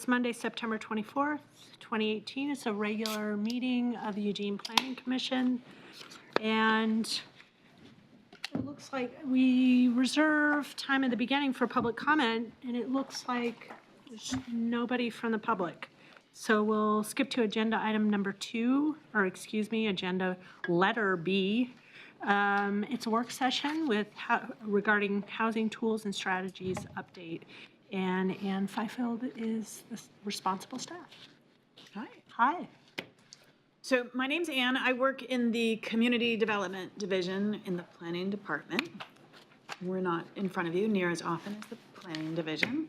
It's Monday, September 24th, 2018. It's a regular meeting of the Eugene Planning Commission. And it looks like we reserve time at the beginning for public comment, and it looks like there's nobody from the public. So we'll skip to agenda item number 2, or excuse me, agenda letter B. It's a work session with regarding housing tools and strategies update. And Ann Fifield is the responsible staff. Hi. Hi. So my name's Ann. I work in the Community Development Division in the Planning Department. We're not in front of you near as often as the Planning Division.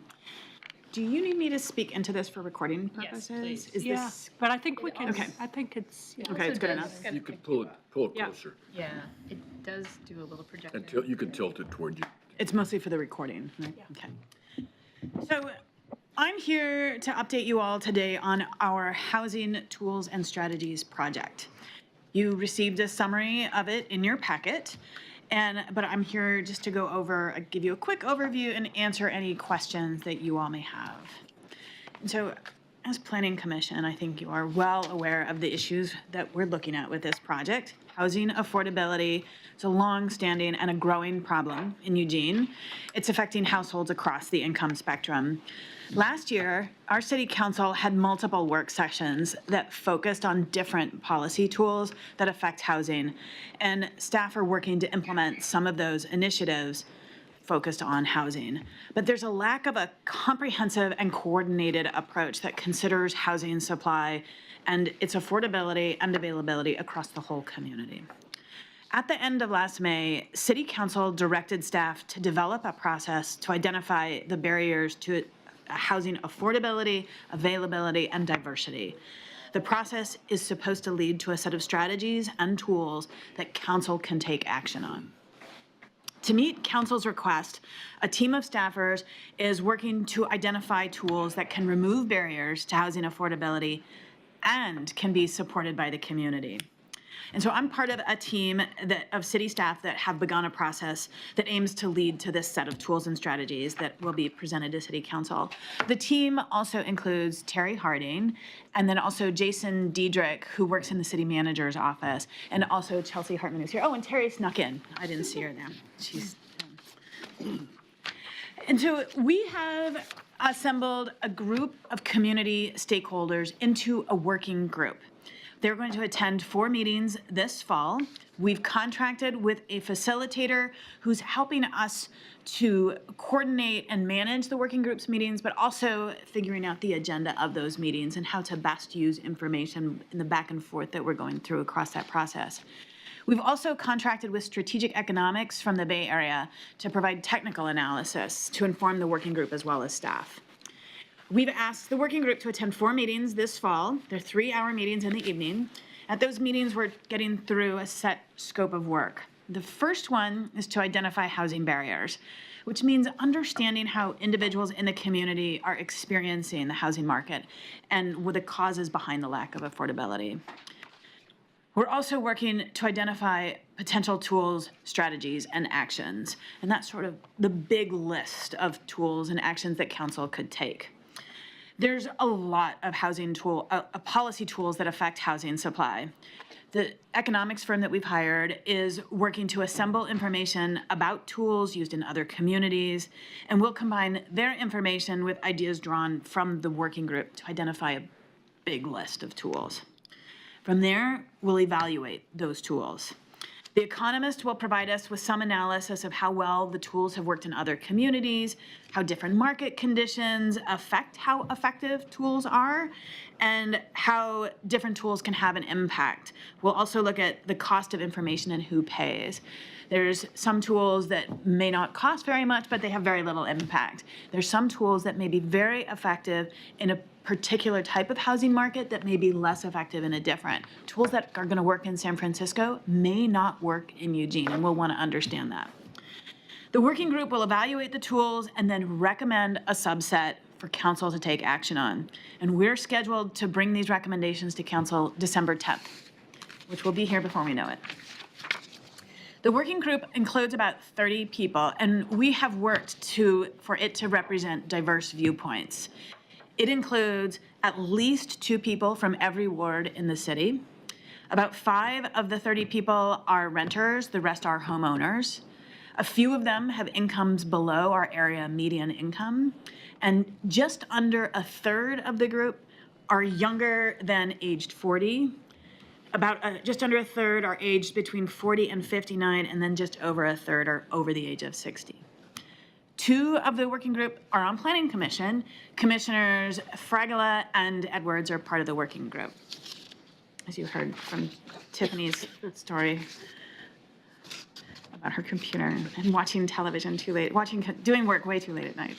Do you need me to speak into this for recording purposes? Yes, please. Is Yeah, this but I think we can. Okay. I think it's. Yeah. okay? It's good enough. You could pull it Yeah. closer. Yeah, it does do a little projector. And you can tilt it toward you. It's mostly for the recording, right? Yeah. Okay. So I'm here to update you all today on our Housing Tools and Strategies project. You received a summary of it in your packet, but I'm here just to go over, give you a quick overview and answer any questions that you all may have. And so as Planning Commission, I think you are well aware of the issues that we're looking at with this project. Housing affordability is a long-standing and a growing problem in Eugene. It's affecting households across the income spectrum. Last year, our city council had multiple work sessions that focused on different policy tools that affect housing, and staff are working to implement some of those initiatives focused on housing. But there's a lack of a comprehensive and coordinated approach that considers housing supply and its affordability and availability across the whole community. At the end of last May, City Council directed staff to develop a process to identify the barriers to housing affordability, availability, and diversity. The process is supposed to lead to a set of strategies and tools that Council can take action on. To meet Council's request, a team of staffers is working to identify tools that can remove barriers to housing affordability and can be supported by the community. And so I'm part of a team of city staff that have begun a process that aims to lead to this set of tools and strategies that will be presented to City Council. The team also includes Terry Harding, and then also Jason Diedrich, who works in the city manager's office, and also Chelsea Hartman is here. Oh, and Terry snuck in. I didn't see her there. She's And so we have assembled a group of community stakeholders into a working group. They're going to attend 4 meetings this fall. We've contracted with a facilitator who's helping us to coordinate and manage the working group's meetings, but also figuring out the agenda of those meetings and how to best use information in the back and forth that we're going through across that process. We've also contracted with Strategic Economics from the Bay Area to provide technical analysis to inform the working group as well as staff. We've asked the working group to attend 4 meetings this fall. They're 3-hour meetings in the evening. At those meetings, we're getting through a set scope of work. The first one is to identify housing barriers, which means understanding how individuals in the community are experiencing the housing market and what the causes behind the lack of affordability. We're also working to identify potential tools, strategies, and actions. And that's sort of the big list of tools and actions that council could take. There's a lot of policy tools that affect housing supply. The economics firm that we've hired is working to assemble information about tools used in other communities, and we'll combine their information with ideas drawn from the working group to identify a big list of tools. From there, we'll evaluate those tools. The Economist will provide us with some analysis of how well the tools have worked in other communities, how different market conditions affect how effective tools are, and how different tools can have an impact. We'll also look at the cost of information and who pays. There's some tools that may not cost very much, but they have very little impact. There's some tools that may be very effective in a particular type of housing market that may be less effective in a different. Tools that are going to work in San Francisco may not work in Eugene, and we'll want to understand that. The working group will evaluate the tools and then recommend a subset for council to take action on. And we're scheduled to bring these recommendations to council December 10th, which will be here before we know it. The working group includes about 30 people, and we have worked for it to represent diverse viewpoints. It includes at least 2 people from every ward in the city. About 5 of the 30 people are renters, the rest are homeowners. A few of them have incomes below our area median income, and just under a third of the group are younger than aged 40. About just under a third are aged between 40 and 59, and then just over a third are over the age of 60. 2 of the working group are on Planning Commission. Commissioners Fragola and Edwards are part of the working group, as you heard from Tiffany's story about her computer and watching television too late, doing work way too late at night.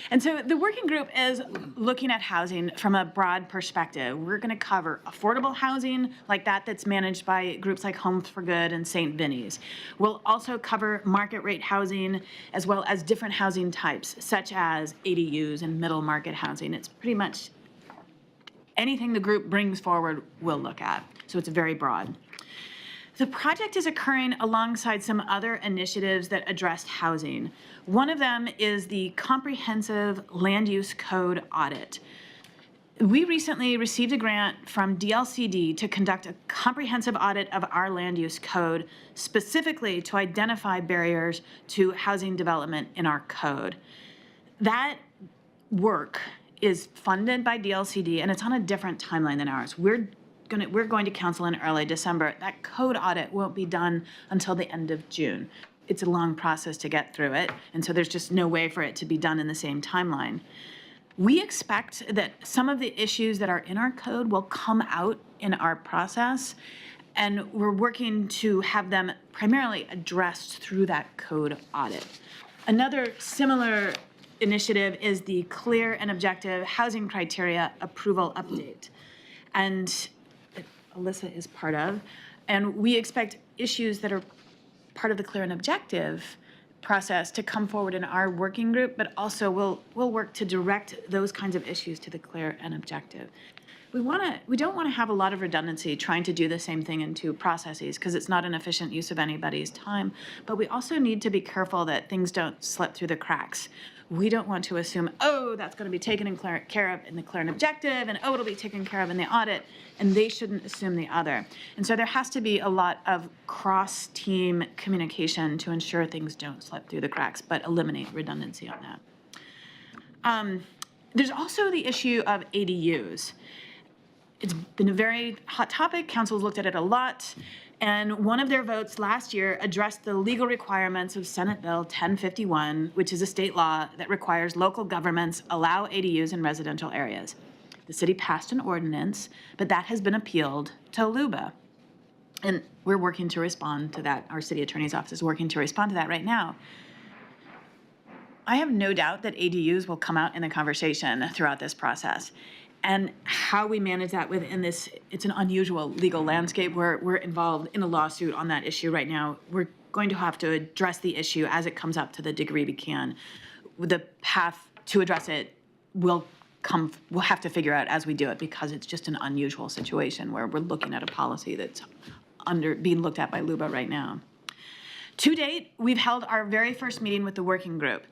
And so the working group is looking at housing from a broad perspective. We're going to cover affordable housing like that's managed by groups like Homes for Good and St. Vinny's. We'll also cover market rate housing as well as different housing types such as ADUs and middle market housing. It's pretty much anything the group brings forward we'll look at. So it's very broad. The project is occurring alongside some other initiatives that address housing. One of them is the Comprehensive Land Use Code Audit. We recently received a grant from DLCD to conduct a comprehensive audit of our land use code, specifically to identify barriers to housing development in our code. That work is funded by DLCD, and it's on a different timeline than ours. We're going to council in early December. That code audit won't be done until the end of June. It's a long process to get through it, and so there's just no way for it to be done in the same timeline. We expect that some of the issues that are in our code will come out in our process, and we're working to have them primarily addressed through that code audit. Another similar initiative is the Clear and Objective Housing Criteria Approval Update. And Alyssa is part of, and we expect issues that are part of the Clear and Objective process to come forward in our working group, but also we'll work to direct those kinds of issues to the Clear and Objective. We don't want to have a lot of redundancy trying to do the same thing in 2 processes because it's not an efficient use of anybody's time, but we also need to be careful that things don't slip through the cracks. We don't want to assume, oh, that's going to be taken care of in the Clear and Objective, and oh, it'll be taken care of in the audit, and they shouldn't assume the other. And so there has to be a lot of cross-team communication to ensure things don't slip through the cracks, but eliminate redundancy on that. There's also the issue of ADUs. It's been a very hot topic. Council's looked at it a lot. And one of their votes last year addressed the legal requirements of Senate Bill 1051, which is a state law that requires local governments allow ADUs in residential areas. The city passed an ordinance, but that has been appealed to LUBA. And we're working to respond to that. Our city attorney's office is working to respond to that right now. I have no doubt that ADUs will come out in the conversation throughout this process. And how we manage that within this, it's an unusual legal landscape where we're involved in a lawsuit on that issue right now. We're going to have to address the issue as it comes up to the degree we can. The path to address it we'll have to figure out as we do it because it's just an unusual situation where we're looking at a policy that's being looked at by LUBA right now. To date, we've held our very first meeting with the working group.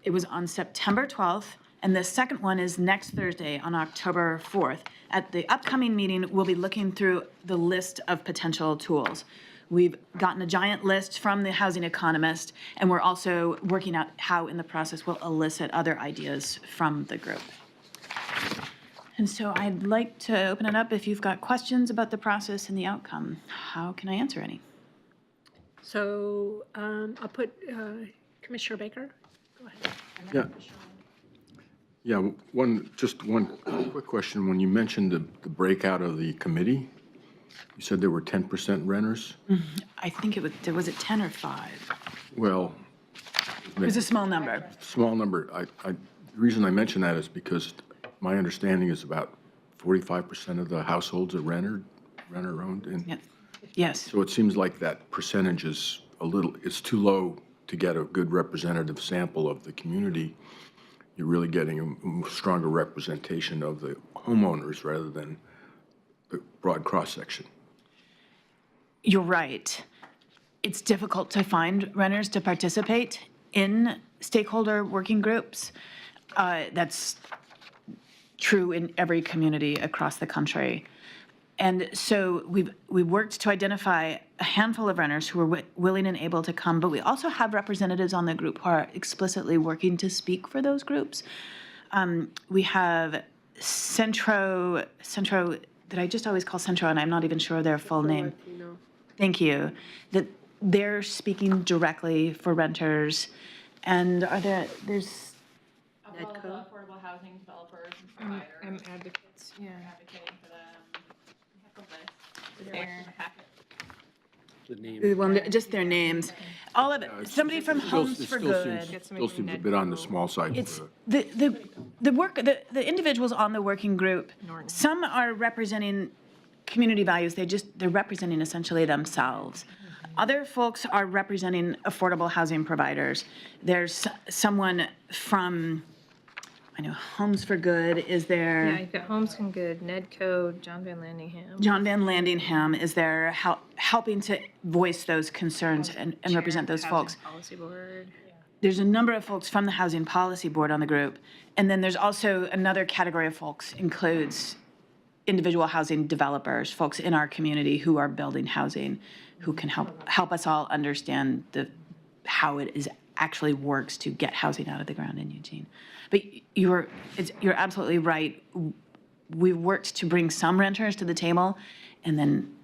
It was on September 12th. And the second one is next Thursday on October 4th. At the upcoming meeting, we'll be looking through the list of potential tools. We've gotten a giant list from the housing economist, and we're also working out how in the process we'll elicit other ideas from the group. And so I'd like to open it up if you've got questions about the process and the outcome. How can I answer any? So I'll put Commissioner Baker. Go ahead. Yeah. Yeah, just one quick question. When you mentioned the breakout of the committee, you said there were 10% renters? I think was it 10 or 5? Well, It was a small number. small number. The reason I mention that is because my understanding is about 45% of the households are renter-owned. And Yes. so it seems like that percentage is it's too low to get a good representative sample of the community. You're really getting a stronger representation of the homeowners rather than the broad cross-section. You're right. It's difficult to find renters to participate in stakeholder working groups. That's true in every community across the country. And so we worked to identify a handful of renters who were willing and able to come, but we also have representatives on the group who are explicitly working to speak for those groups. We have Centro, that I just always call Centro, and I'm not even sure their full name. Thank you. That they're speaking directly for renters. And there's affordable housing developers and providers. I'm advocates, yeah. Advocating for them. We have the list. There. In the packet. The name. well, just their names. All of it. Somebody from Homes for Good. Still seems a bit on the small side. It's the individuals on the working group. Some are representing community values. They're representing essentially themselves. Other folks are representing affordable housing providers. There's someone from, I know Homes for Good is there. Yeah, you've got Homes and Good, Nedco, John Van Landingham. John Van Landingham is there helping to voice those concerns and represent those folks. Policy Board. There's a number of folks from the Housing Policy Board on the group. And then there's also another category of folks, includes individual housing developers, folks in our community who are building housing, who can help us all understand how it actually works to get housing out of the ground in Eugene. But you're absolutely right. We worked to bring some renters to the table, and then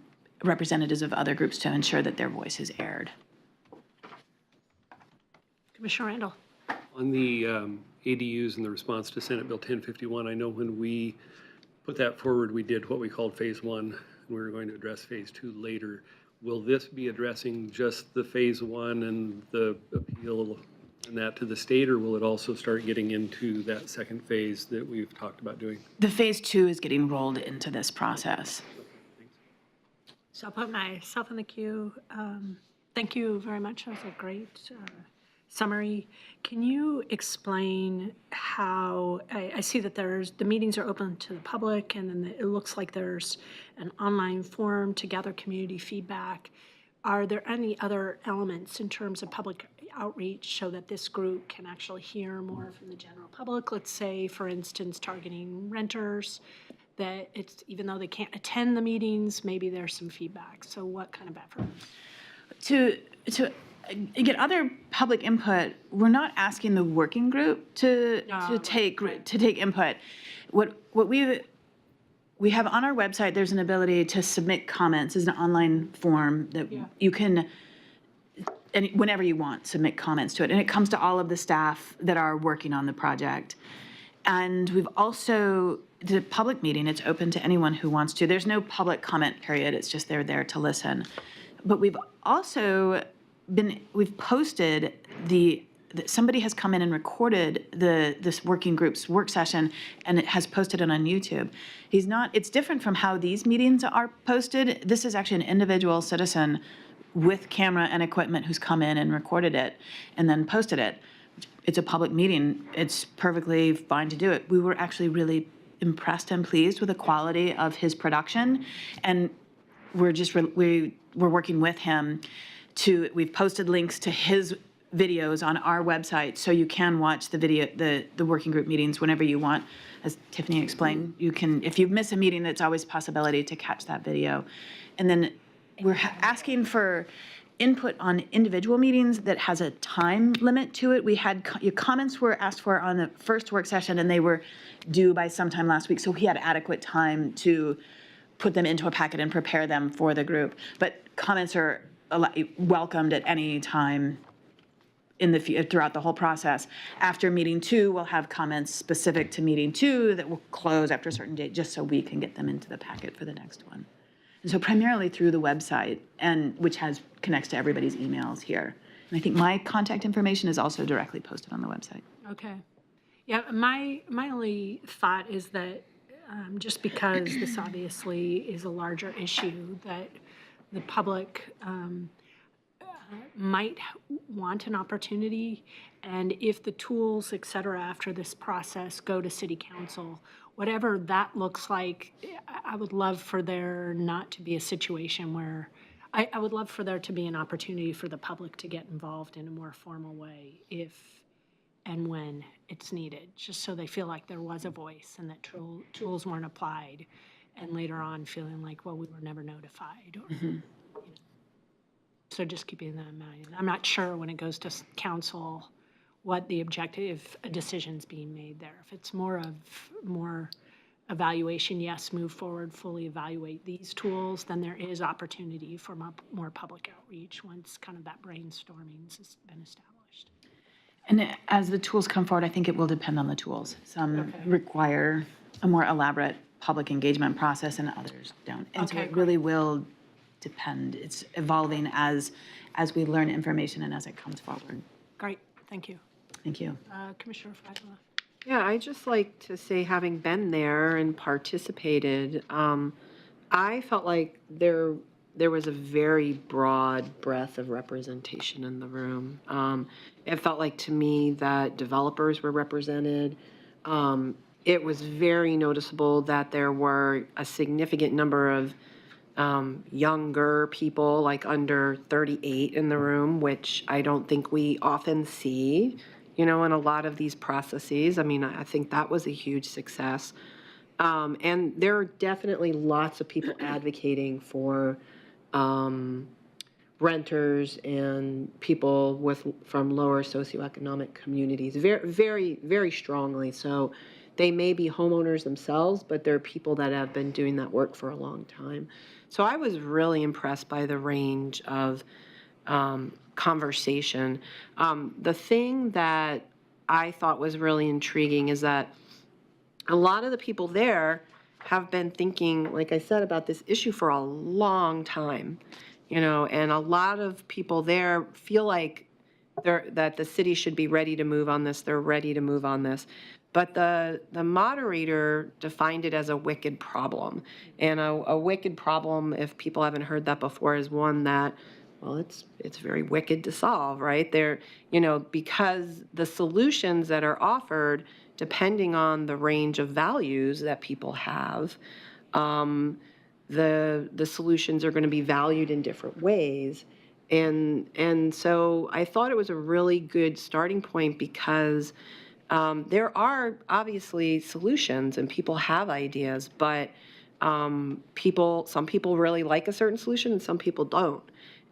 representatives of other groups to ensure that their voice is aired. Commissioner Randall. On the ADUs and the response to Senate Bill 1051, I know when we put that forward, we did what we called phase one, and we were going to address phase two later. Will this be addressing just the phase one and the appeal and that to the state, or will it also start getting into that second phase that we've talked about doing? The phase two is getting rolled into this process. So I'll put myself in the queue. Thank you very much. That was a great summary. Can you explain how, I see that the meetings are open to the public, and then it looks like there's an online forum to gather community feedback. Are there any other elements in terms of public outreach so that this group can actually hear more from the general public? Let's say, for instance, targeting renters, that it's, even though they can't attend the meetings, maybe there's some feedback. So what kind of effort? To get other public input, we're not asking the working group to take input. What we have on our website, there's an ability to submit comments. There's an online form that you can, and whenever you want, submit comments to it. And it comes to all of the staff that are working on the project. And we've also, the public meeting, it's open to anyone who wants to. There's no public comment period. It's just they're there to listen. But we've also we've posted somebody has come in and recorded this working group's work session, and it has posted it on YouTube. It's different from how these meetings are posted. This is actually an individual citizen with camera and equipment who's come in and recorded it and then posted it. It's a public meeting. It's perfectly fine to do it. We were actually really impressed and pleased with the quality of his production, and we're working with him we've posted links to his videos on our website, so you can watch the video, the working group meetings whenever you want. As Tiffany explained, you can, if you miss a meeting, that's always a possibility to catch that video. And then we're asking for input on individual meetings that has a time limit to it. We had your comments were asked for on the first work session, and they were due by sometime last week, so we had adequate time to put them into a packet and prepare them for the group. But comments are welcomed at any time throughout the whole process. After meeting 2, we'll have comments specific to meeting 2 that will close after a certain date, just so we can get them into the packet for the next one. And so primarily through the website, which connects to everybody's emails here. And I think my contact information is also directly posted on the website. Okay. Yeah, my only thought is that just because this obviously is a larger issue, that the public might want an opportunity, and if the tools, et cetera, after this process go to city council, whatever that looks like, I would love for there not to be a situation where, I would love for there to be an opportunity for the public to get involved in a more formal way if and when it's needed, just so they feel like there was a voice and that tools weren't applied, and later on feeling like, well, we were never notified. Or, you know. So just keeping that in mind. I'm not sure when it goes to council what the objective decision's being made there. If it's more evaluation, yes, move forward, fully evaluate these tools, then there is opportunity for more public outreach once kind of that brainstorming has been established. And as the tools come forward, I think it will depend on the tools. Some require a more elaborate public engagement process and others don't. And so Okay, it really will depend. It's evolving as we learn information and as it comes forward. Great, thank you. Thank you. Commissioner Fragula. Yeah, I just like to say, having been there and participated, I felt like there was a very broad breadth of representation in the room. It felt like to me that developers were represented. It was very noticeable that there were a significant number of younger people, like under 38 in the room, which I don't think we often see, in a lot of these processes. I mean, I think that was a huge success. And there are definitely lots of people advocating for renters and people from lower socioeconomic communities, very, very, very strongly. So they may be homeowners themselves, but they're people that have been doing that work for a long time. So I was really impressed by the range of conversation. The thing that I thought was really intriguing is that a lot of the people there have been thinking, like I said, about this issue for a long time, and a lot of people there feel like that the city should be ready to move on this. They're ready to move on this. But the moderator defined it as a wicked problem. And a wicked problem, if people haven't heard that before, is one that, well, it's very wicked to solve, right? Because the solutions that are offered, depending on the range of values that people have, the solutions are going to be valued in different ways. And so I thought it was a really good starting point because there are obviously solutions and people have ideas, but some people really like a certain solution and some people don't.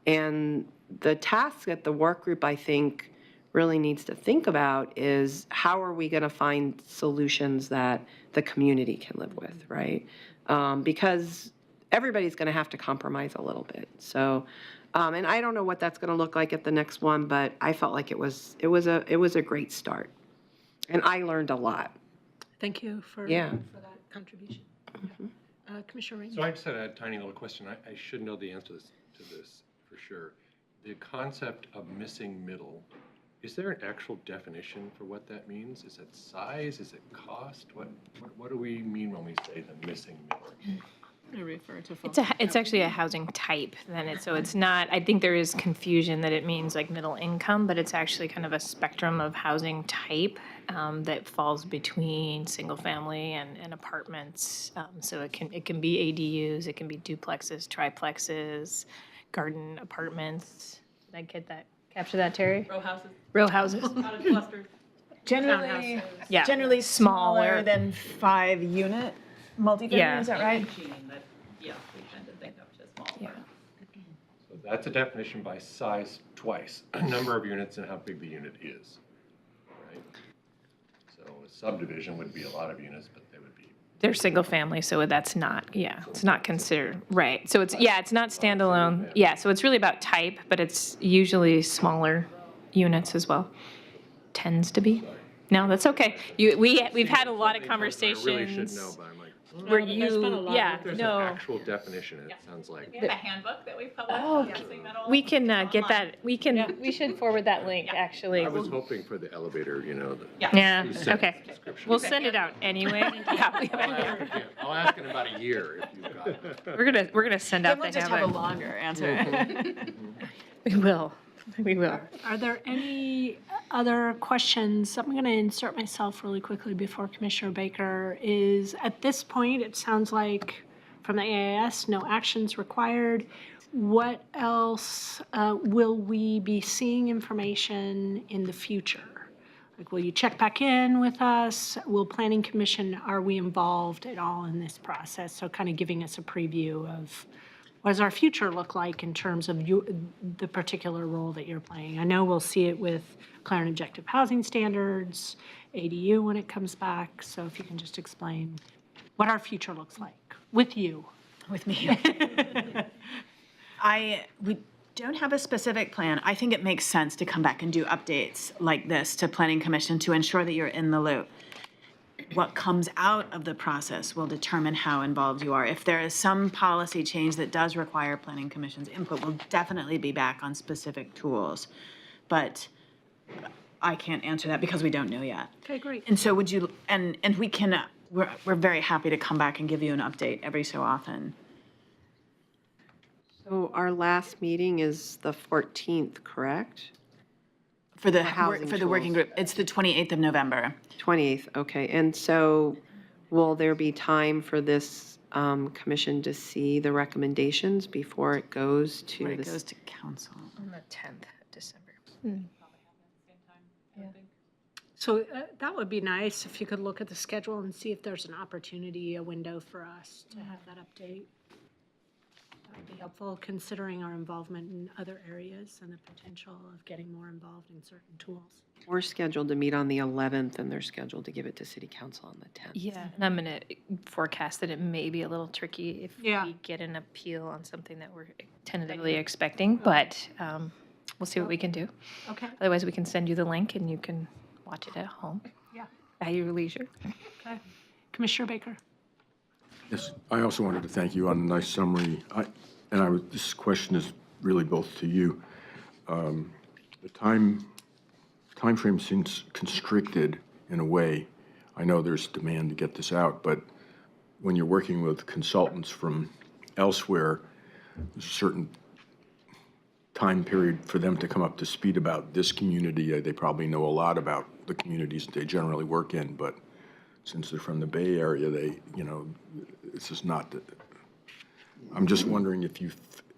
And the task that the work group, I think, really needs to think about is how are we going to find solutions that the community can live with, right? Because everybody's going to have to compromise a little bit. So, and I don't know what that's going to look like at the next one, but I felt like it was a great start. And I learned a lot. Thank you for that contribution. Commissioner Rainey. So I just had a tiny little question. I should know the answer to this for sure. The concept of missing middle, is there an actual definition for what that means? Is it size? Is it cost? What do we mean when we say the missing middle? It's actually a housing type then so it's not, I think there is confusion that it means like middle income, but it's actually kind of a spectrum of housing type that falls between single family and apartments. So it can be ADUs, it can be duplexes, triplexes, garden apartments. Did I get that? Capture that, Terry? Row houses. Out of clusters. Generally, Yeah. generally Smaller. smaller than 5-unit multifamily, Yeah. is that right? But yeah, we tend to think of just small. Yeah. So that's a definition by size twice, number of units and how big the unit is, right? So a subdivision would be a lot of units, but they would be. They're single family, so that's not, it's not considered, right. So it's not standalone. Yeah, so it's really about type, but it's usually smaller units as well. Tends to be. No, that's okay. We've had a lot of I conversations. really should know, but I'm like, Where but there's been a lot. there's an actual definition, it sounds like. We have a handbook that we published. Oh, Missing middle. we can get online. that, we should forward that link, actually. I was hoping for the elevator, the Yeah, two-sentence okay. description. We'll send it out anyway. Yeah, we I'll ask in about a year if you've got it. we're gonna send out Then we'll the just have a handbook. longer answer. We will. We will. Are there any other questions? I'm going to insert myself really quickly before Commissioner Baker is, at this point, it sounds like from the AIS, no actions required. What else will we be seeing information in the future? Like, will you check back in with us? Will Planning Commission, are we involved at all in this process? So kind of giving us a preview of what does our future look like in terms of the particular role that you're playing? I know we'll see it with clear and objective housing standards, ADU when it comes back. So if you can just explain what our future looks like with you. With me. We don't have a specific plan. I think it makes sense to come back and do updates like this to Planning Commission to ensure that you're in the loop. What comes out of the process will determine how involved you are. If there is some policy change that does require Planning Commission's input, we'll definitely be back on specific tools. But I can't answer that because we don't know yet. Okay, great. And so would you, and we can, we're very happy to come back and give you an update every so often. So our last meeting is the 14th, correct? For the, housing for the working tools. group, it's the 28th of November. 28th, okay. And so will there be time for this commission to see the recommendations before it goes to Where the it goes to council. On the 10th of December. So that would be nice if you could look at the schedule and see if there's an opportunity, a window for us to have that update. That would be helpful considering our involvement in other areas and the potential of getting more involved in certain tools. We're scheduled to meet on the 11th, and they're scheduled to give it to City Council on the 10th. Yeah, and I'm going to forecast that it may be a little tricky if Yeah. we get an appeal on something that we're tentatively expecting, but we'll see what we can do. Okay. Otherwise, we can send you the link and you can watch it at home Yeah. at your leisure. Okay. Commissioner Baker. Yes, I also wanted to thank you on a nice summary. This question is really both to you. The time frame seems constricted in a way. I know there's demand to get this out, but when you're working with consultants from elsewhere, there's a certain time period for them to come up to speed about this community. They probably know a lot about the communities they generally work in, but since they're from the Bay Area, this is not the, I'm just wondering if you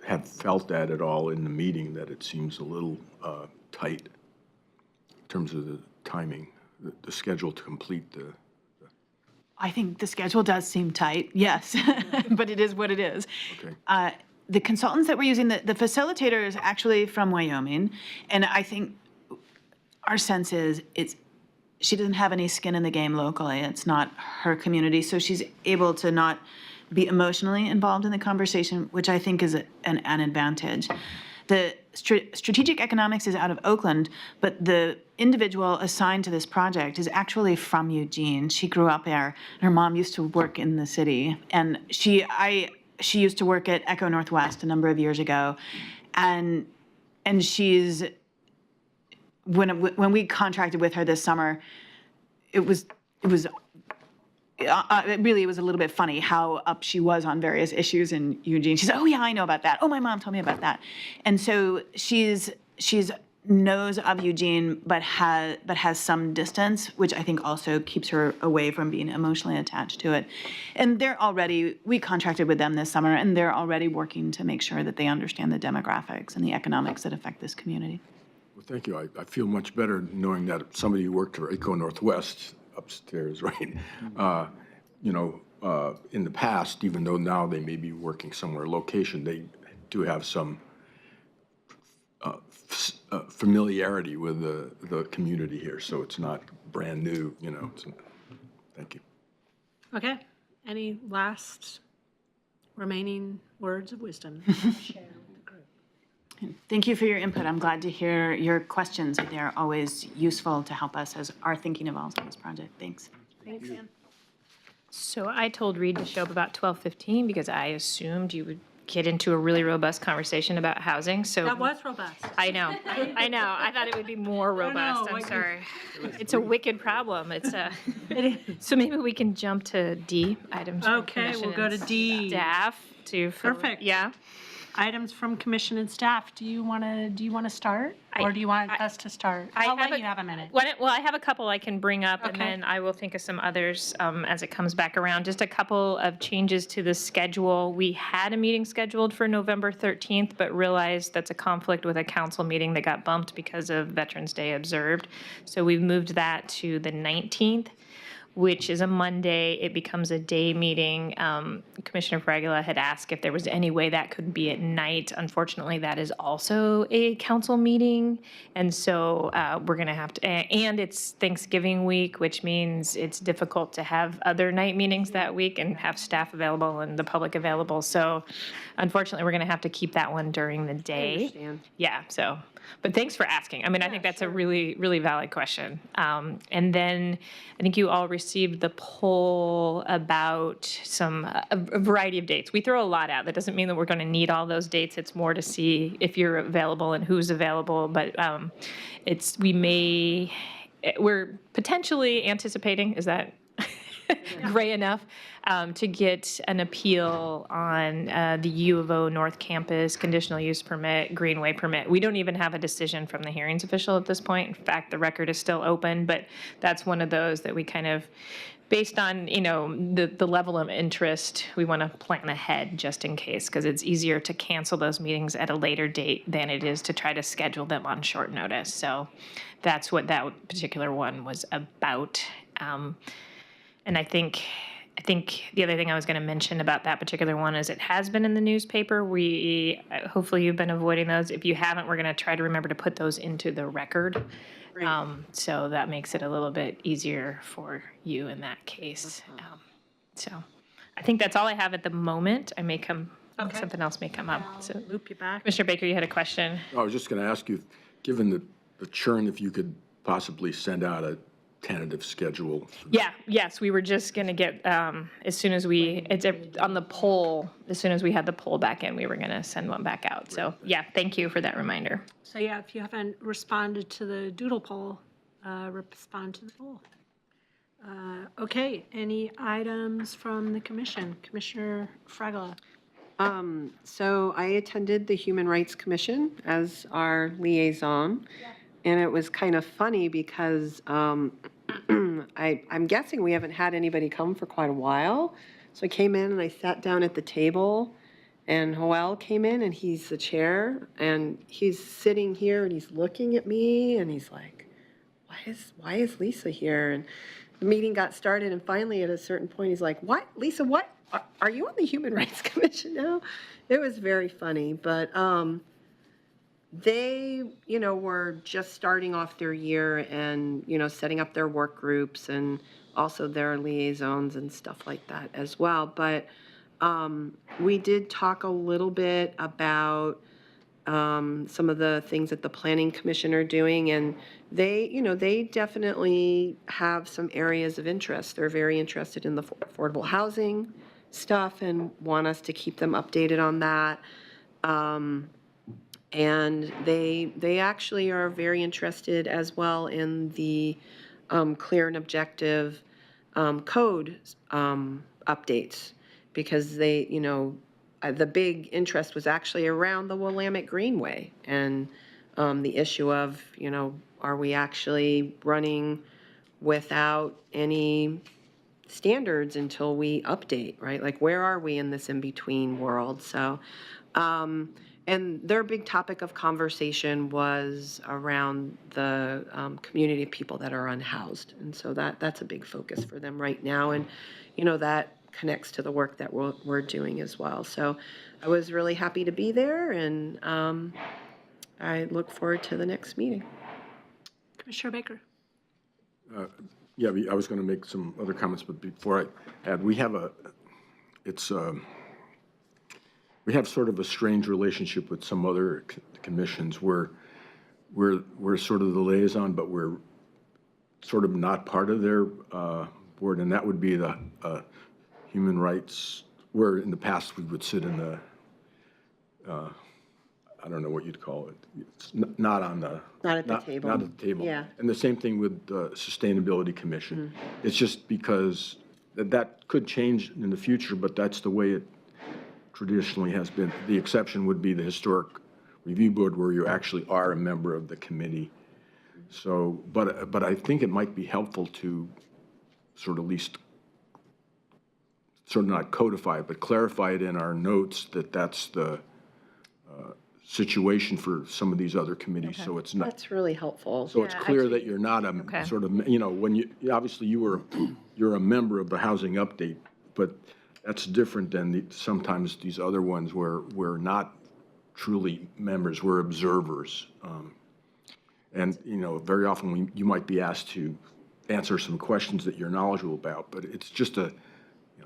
have felt that at all in the meeting, that it seems a little tight in terms of the timing, the schedule to complete the. I think the schedule does seem tight, yes, but it is what it is. Okay. The consultants that we're using, the facilitator is actually from Wyoming, and I think our sense is she doesn't have any skin in the game locally. It's not her community, so she's able to not be emotionally involved in the conversation, which I think is an advantage. The strategic economics is out of Oakland, but the individual assigned to this project is actually from Eugene. She grew up there, and her mom used to work in the city, and she used to work at Echo Northwest a number of years ago, and she's when we contracted with her this summer, it really was a little bit funny how up she was on various issues in Eugene. She said, "Oh yeah, I know about that. Oh, my mom told me about that," and so she's knows of Eugene, but has some distance, which I think also keeps her away from being emotionally attached to it. And we contracted with them this summer, and they're already working to make sure that they understand the demographics and the economics that affect this community. Well, thank you. I feel much better knowing that somebody who worked for Echo Northwest upstairs, right? In the past, even though now they may be working somewhere location, they do have some familiarity with the community here, so it's not brand new, Thank you. Okay. Any last remaining words of wisdom you want to share with the group? Thank you for your input. I'm glad to hear your questions. They're always useful to help us as our thinking evolves on this project. Thanks. Thanks, Ann. So I told Reed to show up about 12:15 because I assumed you would get into a really robust conversation about housing, so. That was robust. I know. I thought it would be more robust. I'm sorry. It's a wicked problem. It's a. So maybe we can jump to D, items from Okay, we'll commission go to and D. staff to. Perfect. Yeah. items from commission and staff. Do you want to start? Or do you want us to start? I'll let you have a minute. Well, I have a couple I can bring up, and Okay. then I will think of some others as it comes back around. Just a couple of changes to the schedule. We had a meeting scheduled for November 13th, but realized that's a conflict with a council meeting that got bumped because of Veterans Day observed. So we've moved that to the 19th, which is a Monday. It becomes a day meeting. Commissioner Fragula had asked if there was any way that could be at night. Unfortunately, that is also a council meeting. And so we're going to have to, and it's Thanksgiving week, which means it's difficult to have other night meetings that week and have staff available and the public available. So unfortunately, we're going to have to keep that one during the day. understand. Yeah, so, but thanks for asking. I mean, I think that's a really, really valid question. And then I think you all received the poll about a variety of dates. We throw a lot out. That doesn't mean that we're going to need all those dates. It's more to see if you're available and who's available. But we're potentially anticipating, is that gray enough, to get an appeal on the U of O North Campus conditional use permit, Greenway permit. We don't even have a decision from the hearings official at this point. In fact, the record is still open, but that's one of those that we kind of, based on, the level of interest, we want to plan ahead just in case, because it's easier to cancel those meetings at a later date than it is to try to schedule them on short notice. So that's what that particular one was about. And I think the other thing I was going to mention about that particular one is it has been in the newspaper. Hopefully you've been avoiding those. If you haven't, we're going to try to remember to put those into the record. So that makes it a little bit easier for you in that case. So I think that's all I have at the moment. Something else may come up. So Loop you back. Commissioner Baker, you had a question? I was just going to ask you, given the churn, if you could possibly send out a tentative schedule. Yes, we were just going to get, as soon as we had the poll back in, we were going to send one back out. So, yeah, thank you for that reminder. So yeah, if you haven't responded to the doodle poll, respond to the poll. Okay, any items from the commission? Commissioner Fragala. So I attended the Human Rights Commission as our liaison. And it was kind of funny because I'm guessing we haven't had anybody come for quite a while. So I came in and I sat down at the table, and Joel came in and he's the chair, and he's sitting here and he's looking at me and he's like, why is Lisa here? And the meeting got started, and finally at a certain point he's like, what, Lisa, what? Are you on the Human Rights Commission now? It was very funny, but they, were just starting off their year and, setting up their work groups and also their liaisons and stuff like that as well. But we did talk a little bit about some of the things that the Planning Commission are doing, and they definitely have some areas of interest. They're very interested in the affordable housing stuff and want us to keep them updated on that. And they actually are very interested as well in the clear and objective code updates, because they, the big interest was actually around the Willamette Greenway and the issue of, are we actually running without any standards until we update, right? Like, where are we in this in-between world? So, and their big topic of conversation was around the community of people that are unhoused. And so that's a big focus for them right now. And, that connects to the work that we're doing as well. So I was really happy to be there, and I look forward to the next meeting. Commissioner Baker. Yeah, I was going to make some other comments, but before I add, we have sort of a strange relationship with some other commissions where we're sort of the liaison, but we're sort of not part of their board, and that would be the human rights, where in the past we would sit in the, I don't know what you'd call it. It's not on the... Not at the table. Not at the table. Yeah. And the same thing with the Sustainability Commission. It's just because that could change in the future, but that's the way it traditionally has been, the exception would be the Historic Review Board where you actually are a member of the committee. So, but I think it might be helpful to sort of at least, sort of not codify it, but clarify it in our notes that that's the situation for some of these other committees, so it's not, That's really helpful. so it's clear that you're not Okay. a sort of, you know, when you, obviously you're a member of the Housing Update, but that's different than sometimes these other ones where we're not truly members, we're observers. And, you know, very often you might be asked to answer some questions that you're knowledgeable about, but it's just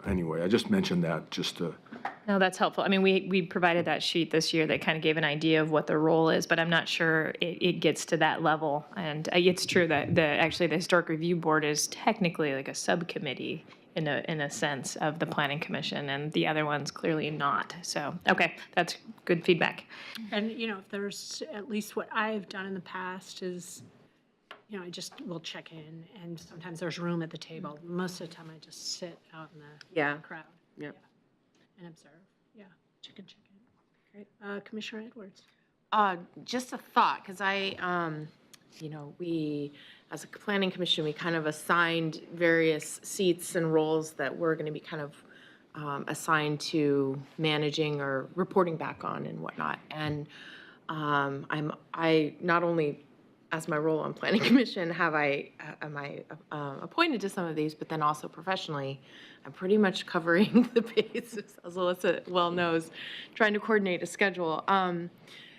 anyway, I just mentioned that just to. No, that's helpful. I mean, we provided that sheet this year that kind of gave an idea of what the role is, but I'm not sure it gets to that level. And it's true that actually the Historic Review Board is technically like a subcommittee in a sense of the Planning Commission, and the other one's clearly not. So, okay, that's good feedback. And, you know, if there's, at least what I've done in the past is, you know, I just will check in, and sometimes there's room at the table. Most of the time I just sit out in the crowd. Yep. And observe, check in. Great. Commissioner Edwards. Just a thought, because we, as a planning commission, we kind of assigned various seats and roles that we're going to be kind of assigned to managing or reporting back on and whatnot. And I not only, as my role on planning commission, am I appointed to some of these, but then also professionally, I'm pretty much covering the bases, as Alyssa well knows, trying to coordinate a schedule.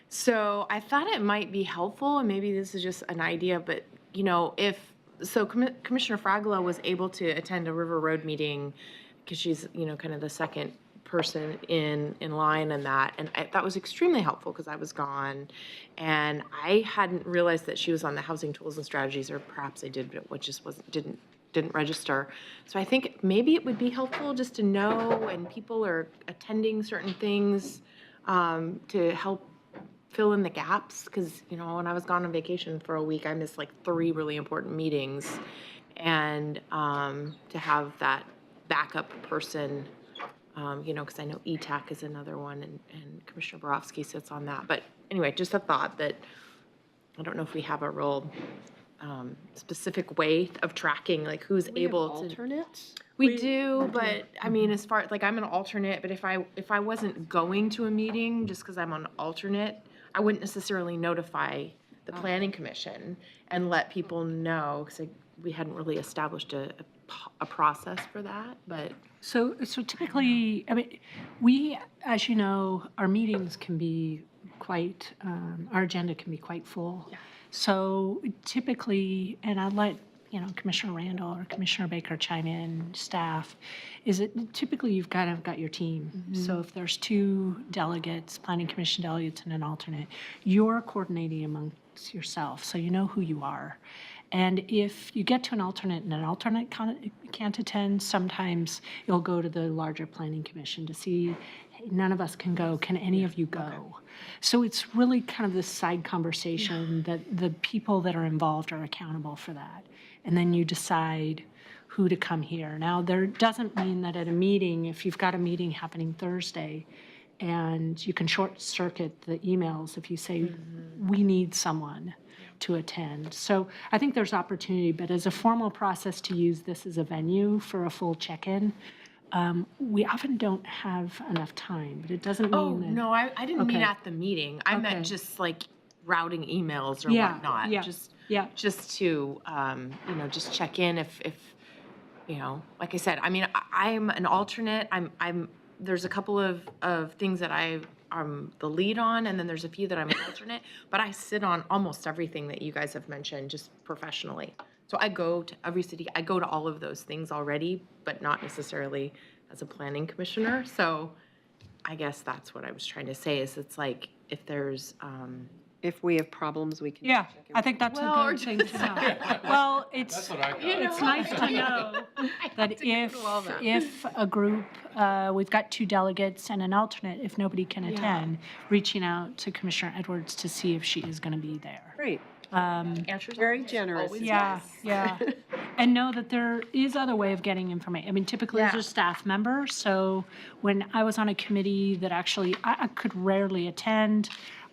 So I thought it might be helpful, and maybe this is just an idea, but, you know, Commissioner Fragola was able to attend a River Road meeting because she's, you know, kind of the second person in line and that, and that was extremely helpful because I was gone, and I hadn't realized that she was on the Housing Tools and Strategies, or perhaps I did, but it just didn't register. So I think maybe it would be helpful just to know when people are attending certain things to help fill in the gaps, because, you know, when I was gone on vacation for a week, I missed like 3 really important meetings, and to have that backup person, you know, because I know ETAC is another one, and Commissioner Borofsky sits on that. But anyway, just a thought that I don't know if we have a real specific way of tracking, like who's able to. Alternates? We do, but I mean, as far like I'm an alternate, but if I wasn't going to a meeting just because I'm an alternate, I wouldn't necessarily notify the planning commission and let people know, because we hadn't really established a process for that. But So typically, I mean, we, as you know, our meetings can be quite, our agenda can be quite full. Yeah. So typically, and I'd let, you know, Commissioner Randall or Commissioner Baker chime in, staff, is that typically you've kind of got your team. So if there's 2 delegates, planning commission delegates and an alternate, you're coordinating amongst yourself, so you know who you are. And if you get to an alternate and an alternate can't attend, sometimes you'll go to the larger planning commission to see, hey, none of us can go, can any of you go? Okay. So it's really kind of this side conversation that the people that are involved are accountable for that. And then you decide who to come here. Now, there doesn't mean that at a meeting, if you've got a meeting happening Thursday, and you can short circuit the emails if you say, we need someone to attend. So I think there's opportunity, but as a formal process to use this as a venue for a full check-in, we often don't have enough time, but it doesn't mean that. Oh, no, I didn't mean Okay. at the meeting. I meant just like routing emails or Yeah, whatnot. yeah, Just to, you know, just check in if, you know, like I said, I mean, I'm an alternate. There's a couple of things that I'm the lead on, and then there's a few that I'm an alternate, but I sit on almost everything that you guys have mentioned just professionally. So I go to every city, I go to all of those things already, but not necessarily as a planning commissioner. So I guess that's what I was trying to say, is it's like, if there's, If we have problems, we can. Yeah, check in I with think that's Well, a or good thing to know. Well, it's, That's what I thought. it's nice to know that if a group, we've got 2 delegates and an alternate, if nobody can attend, reaching out to Commissioner Edwards to see if she is going to be there. Great. answers. Very generous. Always Yeah, yes. yeah. And know that there is other way of getting information. I mean, typically as Yeah. a staff member, so when I was on a committee that actually, I could rarely attend,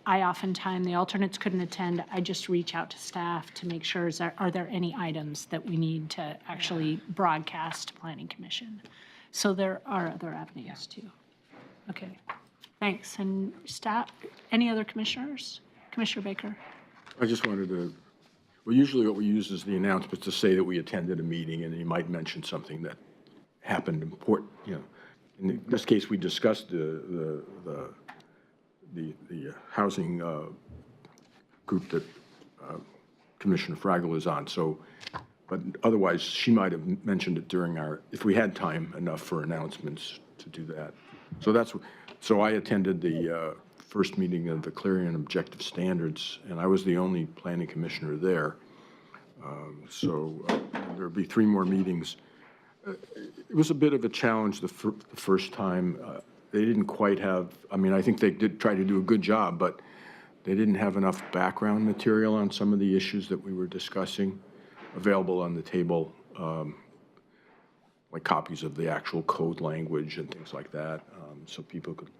oftentimes the alternates couldn't attend, I just reach out to staff to make sure, are there any items that we need to actually broadcast to Planning Commission? So there are other avenues too. Okay, thanks. And staff, any other commissioners? Commissioner Baker? I just wanted to, well, usually what we use is the announcement to say that we attended a meeting, and you might mention something that happened important, you know. In this case, we discussed the housing group that Commissioner Fraggle is on, so, but otherwise, she might have mentioned it during our, if we had time enough for announcements to do that. So I attended the first meeting of the Clarion Objective Standards, and I was the only planning commissioner there. There'll be 3 more meetings. It was a bit of a challenge the first time. They didn't quite have, I mean, I think they did try to do a good job, but they didn't have enough background material on some of the issues that we were discussing available on the table, like copies of the actual code language and things like that, so people could,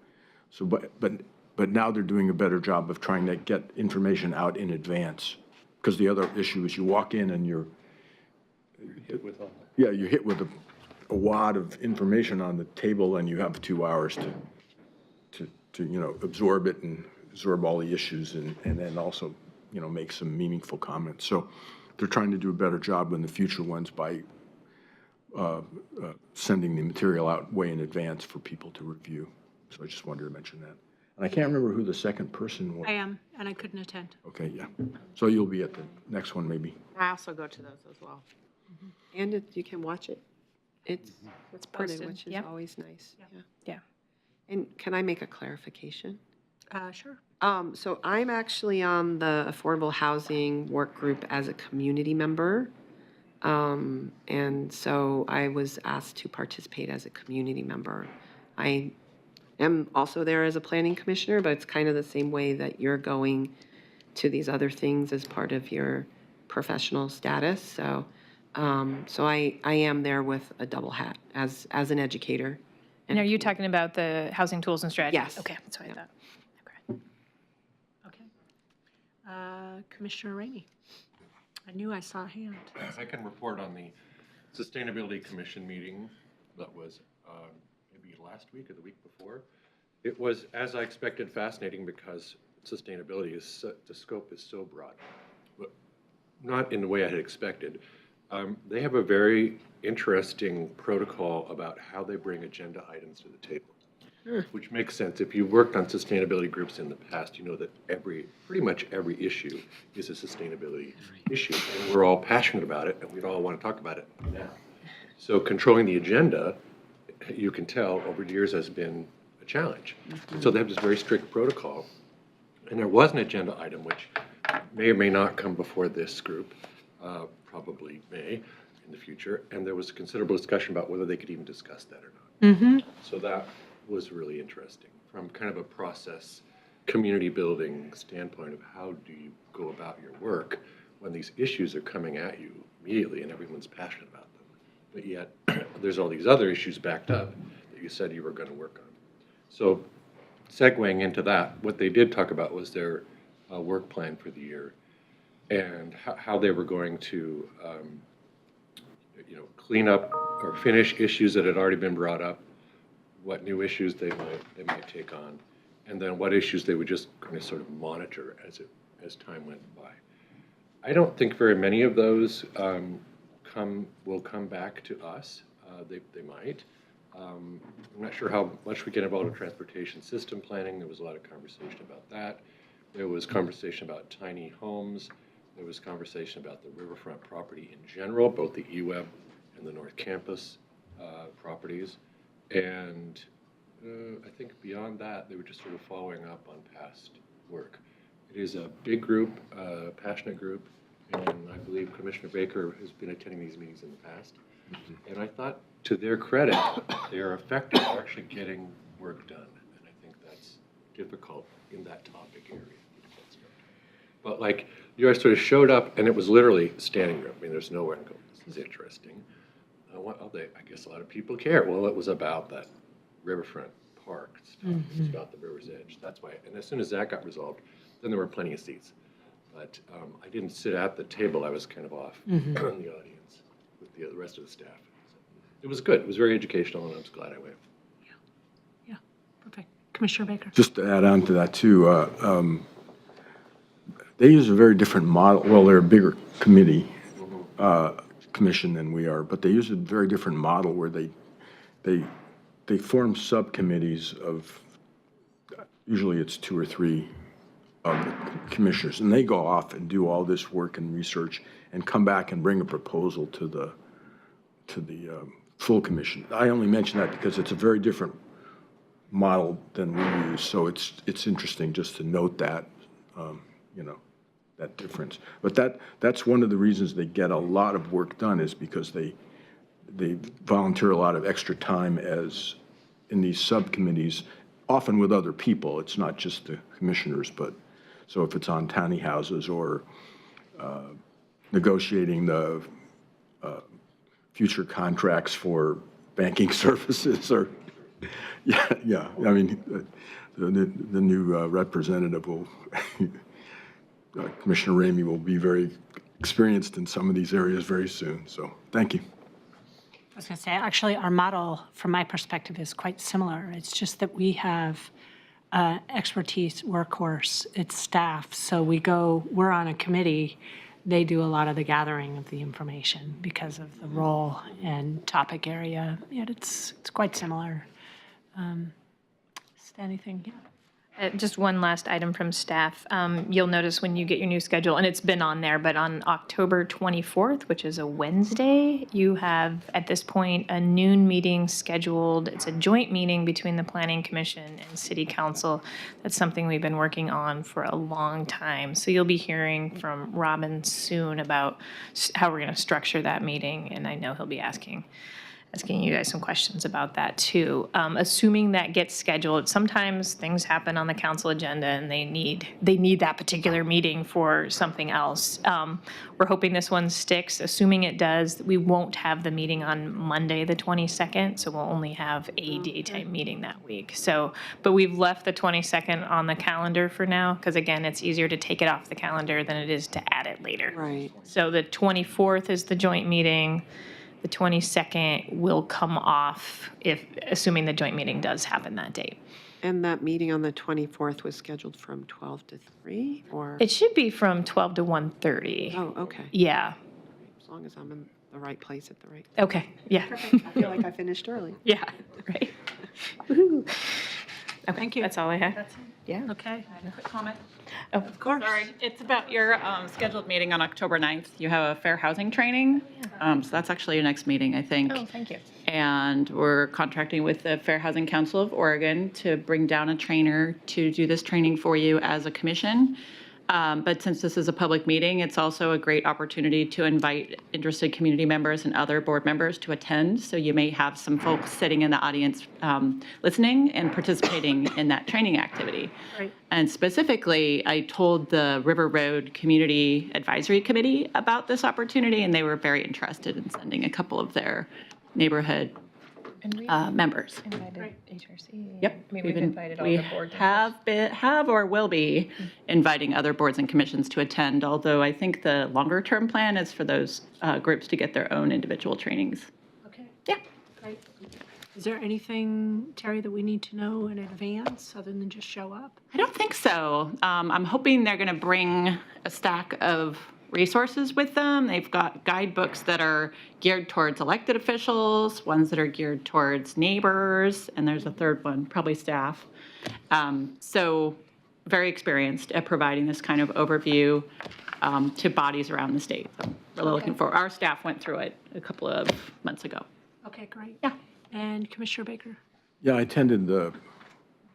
but now they're doing a better job of trying to get information out in advance. Because the other issue is you walk in and you're hit with a wad of information on the table, and you have 2 hours to you know, absorb it and absorb all the issues, and then also, you know, make some meaningful comments. So they're trying to do a better job in the future ones by sending the material out way in advance for people to review. So I just wanted to mention that. And I can't remember who the second person was. I am, and I couldn't attend. Okay, yeah. So you'll be at the next one, maybe. I also go to those as well. And you can watch it. It's printed, posted, which is yep. always nice. Yeah. Yeah. And can I make a clarification? Sure. So I'm actually on the Affordable Housing Work Group as a community member. And so I was asked to participate as a community member. I am also there as a planning commissioner, but it's kind of the same way that you're going to these other things as part of your professional status. So, I am there with a double hat as an educator. And are you talking about the housing tools and strategies? Yes. Okay, that's what I thought. Okay. Okay. Commissioner Rainey? I knew I saw a hand. I can report on the Sustainability Commission meeting that was maybe last week or the week before. It was, as I expected, fascinating because sustainability is, the scope is so broad, but not in the way I had expected. They have a very interesting protocol about how they bring agenda items to the table, which makes sense. If you've worked on sustainability groups in the past, you know that pretty much every issue is a sustainability issue, and we're all passionate about it, and we all want to talk about it now. So controlling the agenda, you can tell over the years has been a challenge. So they have this very strict protocol, and there was an agenda item which may or may not come before this group, probably may in the future, and there was considerable discussion about whether they could even discuss that or not. So that was really interesting from kind of a process, community building standpoint of how do you go about your work when these issues are coming at you immediately and everyone's passionate about them. But yet there's all these other issues backed up that you said you were going to work on. So segueing into that, what they did talk about was their work plan for the year and how they were going to clean up or finish issues that had already been brought up, what new issues they might take on, and then what issues they would just kind of sort of monitor as time went by. I don't think very many of those will come back to us. They might. I'm not sure how much we get involved in transportation system planning. There was a lot of conversation about that. There was conversation about tiny homes. There was conversation about the riverfront property in general, both the EWEB and the North Campus properties. And I think beyond that, they were just sort of following up on past work. It is a big group, passionate group, and I believe Commissioner Baker has been attending these meetings in the past. And I thought, to their credit, they are effective at actually getting work done. And I think that's difficult in that topic area. But like, you guys sort of showed up, and it was literally standing room. I mean, there's nowhere to go. is interesting. I guess a lot of people care. Well, it was about that riverfront park stuff. It was about the river's edge. That's why. And as soon as that got resolved, then there were plenty of seats. But I didn't sit at the table. I was kind of off in the audience with the rest of the staff. So it was good. It was very educational, and I was glad I went. Yeah, perfect. Commissioner Baker? Just to add on to that too, they use a very different model. Well, they're a bigger commission than we are, but they use a very different model where they form subcommittees of, usually it's 2 or 3 of the commissioners, and they go off and do all this work and research and come back and bring a proposal to the full commission. I only mention that because it's a very different model than we use, so it's interesting just to note that, that difference. But that's one of the reasons they get a lot of work done, is because they volunteer a lot of extra time as in these subcommittees, often with other people. It's not just the commissioners, but so if it's on tiny houses or negotiating the future contracts for banking services, or yeah. I mean, the new representative will. Commissioner Ramey will be very experienced in some of these areas very soon. So thank you. I was going to say, actually, our model, from my perspective, is quite similar. It's just that we have expertise workhorse, it's staff. So we're on a committee. They do a lot of the gathering of the information because of the role and topic area. Yet it's quite similar. Is there anything? Yeah. Just one last item from staff. You'll notice when you get your new schedule, and it's been on there, but on October 24th, which is a Wednesday, you have, at this point, a noon meeting scheduled. It's a joint meeting between the Planning Commission and City Council. That's something we've been working on for a long time. So you'll be hearing from Robin soon about how we're going to structure that meeting, and I know he'll be asking you guys some questions about that too. Assuming that gets scheduled, sometimes things happen on the council agenda and they need that particular meeting for something else. We're hoping this one sticks. Assuming it does, we won't have the meeting on Monday, the 22nd, so we'll only have a daytime meeting that week. So, but we've left the 22nd on the calendar for now, because again, it's easier to take it off the calendar than it is to add it later. Right. So the 24th is the joint meeting. The 22nd will come off assuming the joint meeting does happen that date. And that meeting on the 24th was scheduled from 12 to 3, or? It should be from 12 to 1:30. Oh, okay. Yeah. As long as I'm in the right place at the right. Okay. Yeah. I feel like I finished early. Yeah. Right. Woohoo. Okay. Thank you. That's all I have. That's it. Yeah. Okay. Quick comment. Oh, Of course. Sorry, it's about your scheduled meeting on October 9th. You have a fair housing training. So that's actually your next meeting, I think. Oh, thank you. And we're contracting with the Fair Housing Council of Oregon to bring down a trainer to do this training for you as a commission. But since this is a public meeting, it's also a great opportunity to invite interested community members and other board members to attend. So you may have some folks sitting in the audience listening and participating in that training activity. Right. And specifically, I told the River Road Community Advisory Committee about this opportunity, and they were very interested in sending a couple of their neighborhood members. Invited HRC. Yep. I mean, we've invited all we the board members. have or will be inviting other boards and commissions to attend, although I think the longer term plan is for those groups to get their own individual trainings. Okay. Yeah. Great. Is there anything, Terry, that we need to know in advance other than just show up? I don't think so. I'm hoping they're going to bring a stack of resources with them. They've got guidebooks that are geared towards elected officials, ones that are geared towards neighbors, and there's a third one, probably staff. So very experienced at providing this kind of overview to bodies around the state. So really looking for, our staff went through it a couple of months ago. Okay, great. Yeah. And Commissioner Baker? Yeah, I attended the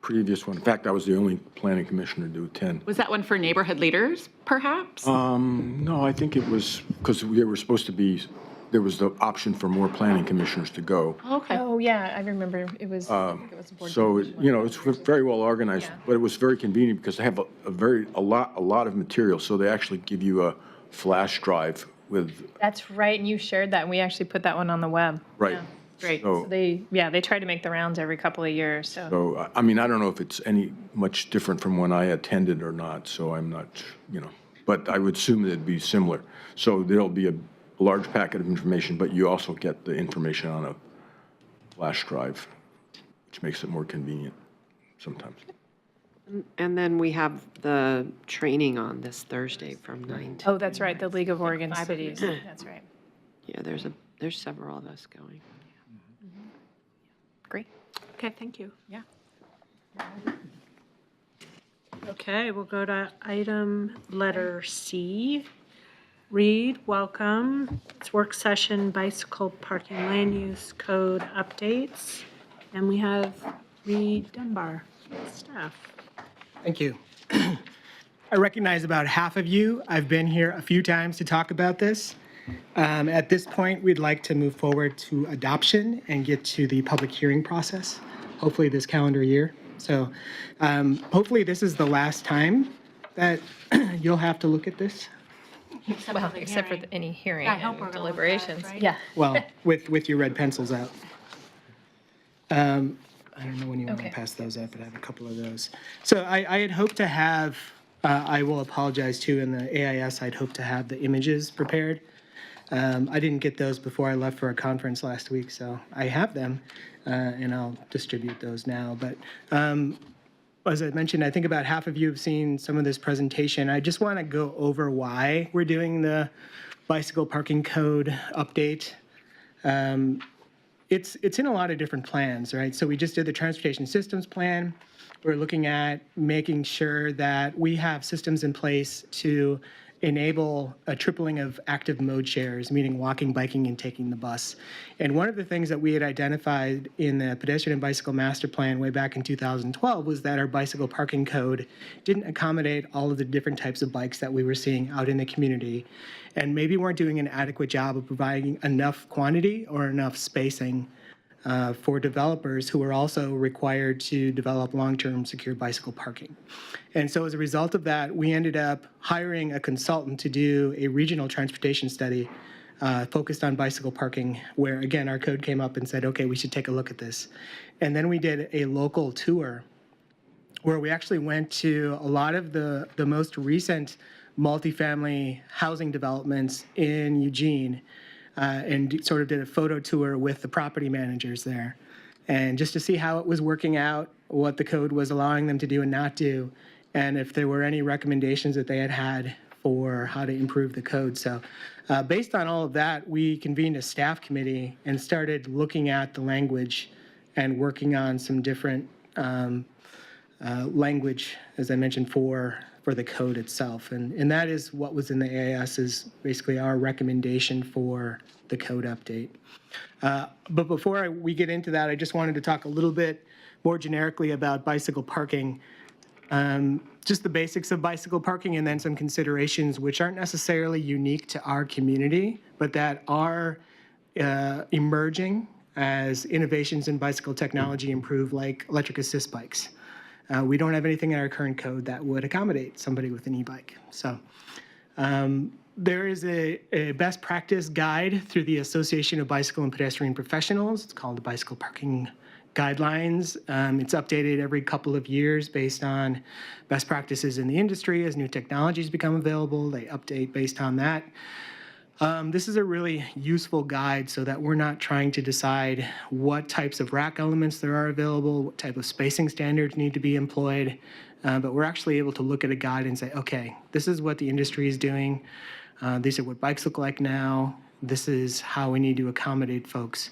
previous one. In fact, I was the only planning commissioner to attend. Was that one for neighborhood leaders, perhaps? No, I think it was because we were supposed to be, there was the option for more planning commissioners to go. Okay. Oh, yeah, I remember it was, I think it was a board. So, meeting. it's very well organized, Yeah. but it was very convenient because they have a lot of material. So they actually give you a flash drive with, That's right, and you shared that, and we actually put that one on the web. right. Yeah. Great. So, They try to make the rounds every couple of years, so. so, I mean, I don't know if it's any much different from when I attended or not, so I'm not, but I would assume that it'd be similar. So there'll be a large packet of information, but you also get the information on a flash drive, which makes it more convenient sometimes. And then we have the training on this Thursday from 9 to. Oh, that's right, the League of Oregon Cities, that's right. Yeah, there's several of us going. Great. Okay, thank you. Yeah. Okay, we'll go to item letter C. Read, welcome. It's work session, bicycle parking land use code updates. And we have Reed Dunbar, staff. Thank you. I recognize about half of you. I've been here a few times to talk about this. At this point, we'd like to move forward to adoption and get to the public hearing process, hopefully this calendar year. So hopefully this is the last time that you'll have to look at this. Well, except for any hearing I hope we're and gonna look at it, deliberations. right? Yeah. Well, with your red pencils out. I don't know when you want to Okay. pass those up, but I have a couple of those. So I had hoped to have, I will apologize too, in the AIS, I'd hoped to have the images prepared. I didn't get those before I left for a conference last week, so I have them, and I'll distribute those now. But as I mentioned, I think about half of you have seen some of this presentation. I just want to go over why we're doing the bicycle parking code update. It's in a lot of different plans, right? So we just did the transportation systems plan. We're looking at making sure that we have systems in place to enable a tripling of active mode shares, meaning walking, biking, and taking the bus. And one of the things that we had identified in the pedestrian and bicycle master plan way back in 2012 was that our bicycle parking code didn't accommodate all of the different types of bikes that we were seeing out in the community, and maybe weren't doing an adequate job of providing enough quantity or enough spacing for developers who are also required to develop long-term secure bicycle parking. And so as a result of that, we ended up hiring a consultant to do a regional transportation study focused on bicycle parking, where again, our code came up and said, okay, we should take a look at this. And then we did a local tour where we actually went to a lot of the most recent multifamily housing developments in Eugene, and sort of did a photo tour with the property managers there. And just to see how it was working out, what the code was allowing them to do and not do, and if there were any recommendations that they had for how to improve the code. So based on all of that, we convened a staff committee and started looking at the language and working on some different language, as I mentioned, for the code itself. And that is what was in the AIS, is basically our recommendation for the code update. But before we get into that, I just wanted to talk a little bit more generically about bicycle parking. Just the basics of bicycle parking, and then some considerations which aren't necessarily unique to our community, but that are emerging as innovations in bicycle technology improve, like electric assist bikes. We don't have anything in our current code that would accommodate somebody with an e-bike. So there is a best practice guide through the Association of Bicycle and Pedestrian Professionals. It's called the Bicycle Parking Guidelines. It's updated every couple of years based on best practices in the industry. As new technologies become available, they update based on that. This is a really useful guide so that we're not trying to decide what types of rack elements there are available, what type of spacing standards need to be employed, but we're actually able to look at a guide and say, okay, this is what the industry is doing. These are what bikes look like now. This is how we need to accommodate folks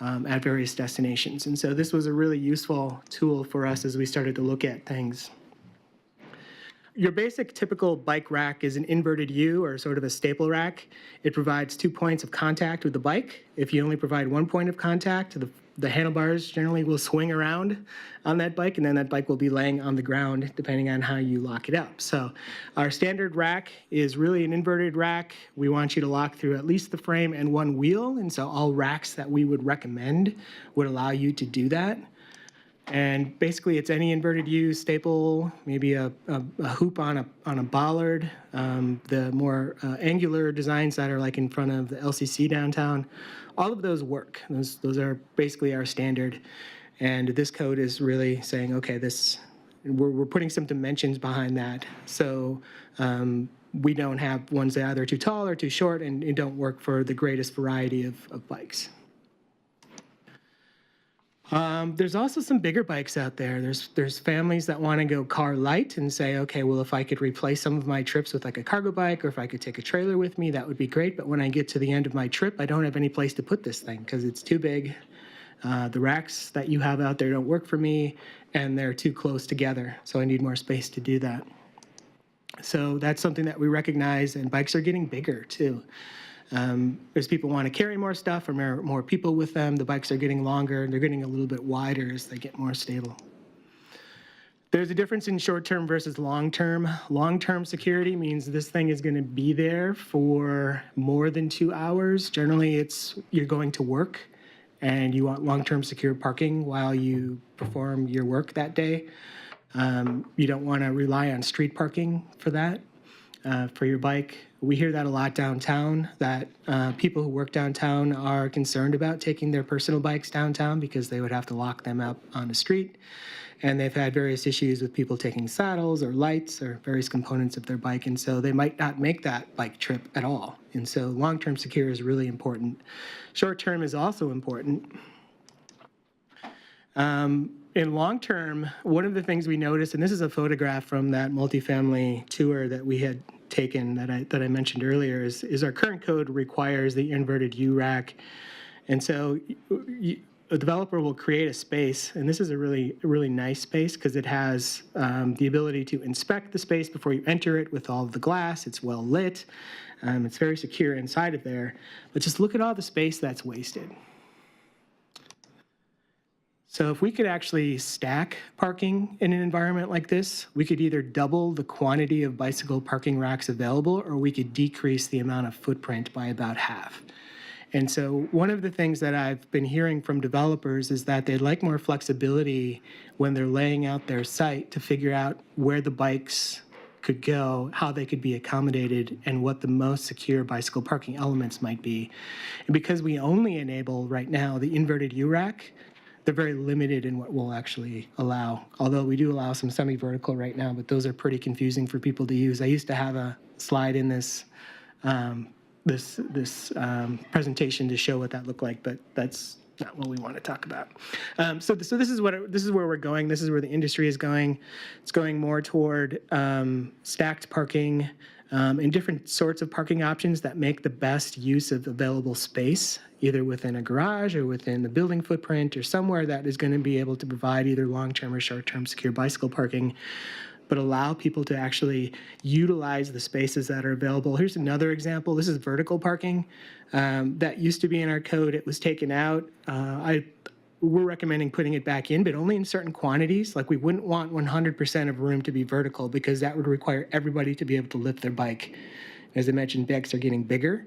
at various destinations. And so this was a really useful tool for us as we started to look at things. Your basic typical bike rack is an inverted U, or sort of a staple rack. It provides 2 points of contact with the bike. If you only provide 1 point of contact, the handlebars generally will swing around on that bike, and then that bike will be laying on the ground depending on how you lock it up. So our standard rack is really an inverted rack. We want you to lock through at least the frame and 1 wheel, and so all racks that we would recommend would allow you to do that. And basically, it's any inverted U staple, maybe a hoop on a bollard. The more angular designs that are like in front of the LCC downtown, all of those work. Those are basically our standard. And this code is really saying, okay, we're putting some dimensions behind that. So we don't have ones that are either too tall or too short and don't work for the greatest variety of bikes. There's also some bigger bikes out there. There's families that want to go car light and say, okay, well, if I could replace some of my trips with like a cargo bike, or if I could take a trailer with me, that would be great. But when I get to the end of my trip, I don't have any place to put this thing because it's too big. The racks that you have out there don't work for me, and they're too close together. So I need more space to do that. So that's something that we recognize, and bikes are getting bigger too. As people want to carry more stuff or more people with them, the bikes are getting longer and they're getting a little bit wider as they get more stable. There's a difference in short-term versus long-term. Long-term security means this thing is going to be there for more than 2 hours. Generally, you're going to work and you want long-term secure parking while you perform your work that day. You don't want to rely on street parking for that. For your bike. We hear that a lot downtown, that people who work downtown are concerned about taking their personal bikes downtown because they would have to lock them up on the street. And they've had various issues with people taking saddles or lights or various components of their bike, and so they might not make that bike trip at all. And so long-term secure is really important. Short-term is also important. In long term, one of the things we noticed, and this is a photograph from that multifamily tour that we had taken that I mentioned earlier, is our current code requires the inverted U rack. And so a developer will create a space, and this is a really nice space because it has the ability to inspect the space before you enter it with all of the glass. It's well lit. It's very secure inside of there. But just look at all the space that's wasted. So if we could actually stack parking in an environment like this, we could either double the quantity of bicycle parking racks available, or we could decrease the amount of footprint by about half. And so one of the things that I've been hearing from developers is that they'd like more flexibility when they're laying out their site to figure out where the bikes could go, how they could be accommodated, and what the most secure bicycle parking elements might be. And because we only enable right now the inverted U rack, they're very limited in what we'll actually allow. Although we do allow some semi-vertical right now, but those are pretty confusing for people to use. I used to have a slide in this presentation to show what that looked like, but that's not what we want to talk about. So this is where we're going. This is where the industry is going. It's going more toward stacked parking and different sorts of parking options that make the best use of available space, either within a garage or within the building footprint or somewhere that is going to be able to provide either long-term or short-term secure bicycle parking, but allow people to actually utilize the spaces that are available. Here's another example. This is vertical parking. That used to be in our code. It was taken out. We're recommending putting it back in, but only in certain quantities. Like we wouldn't want 100% of room to be vertical because that would require everybody to be able to lift their bike. As I mentioned, bikes are getting bigger.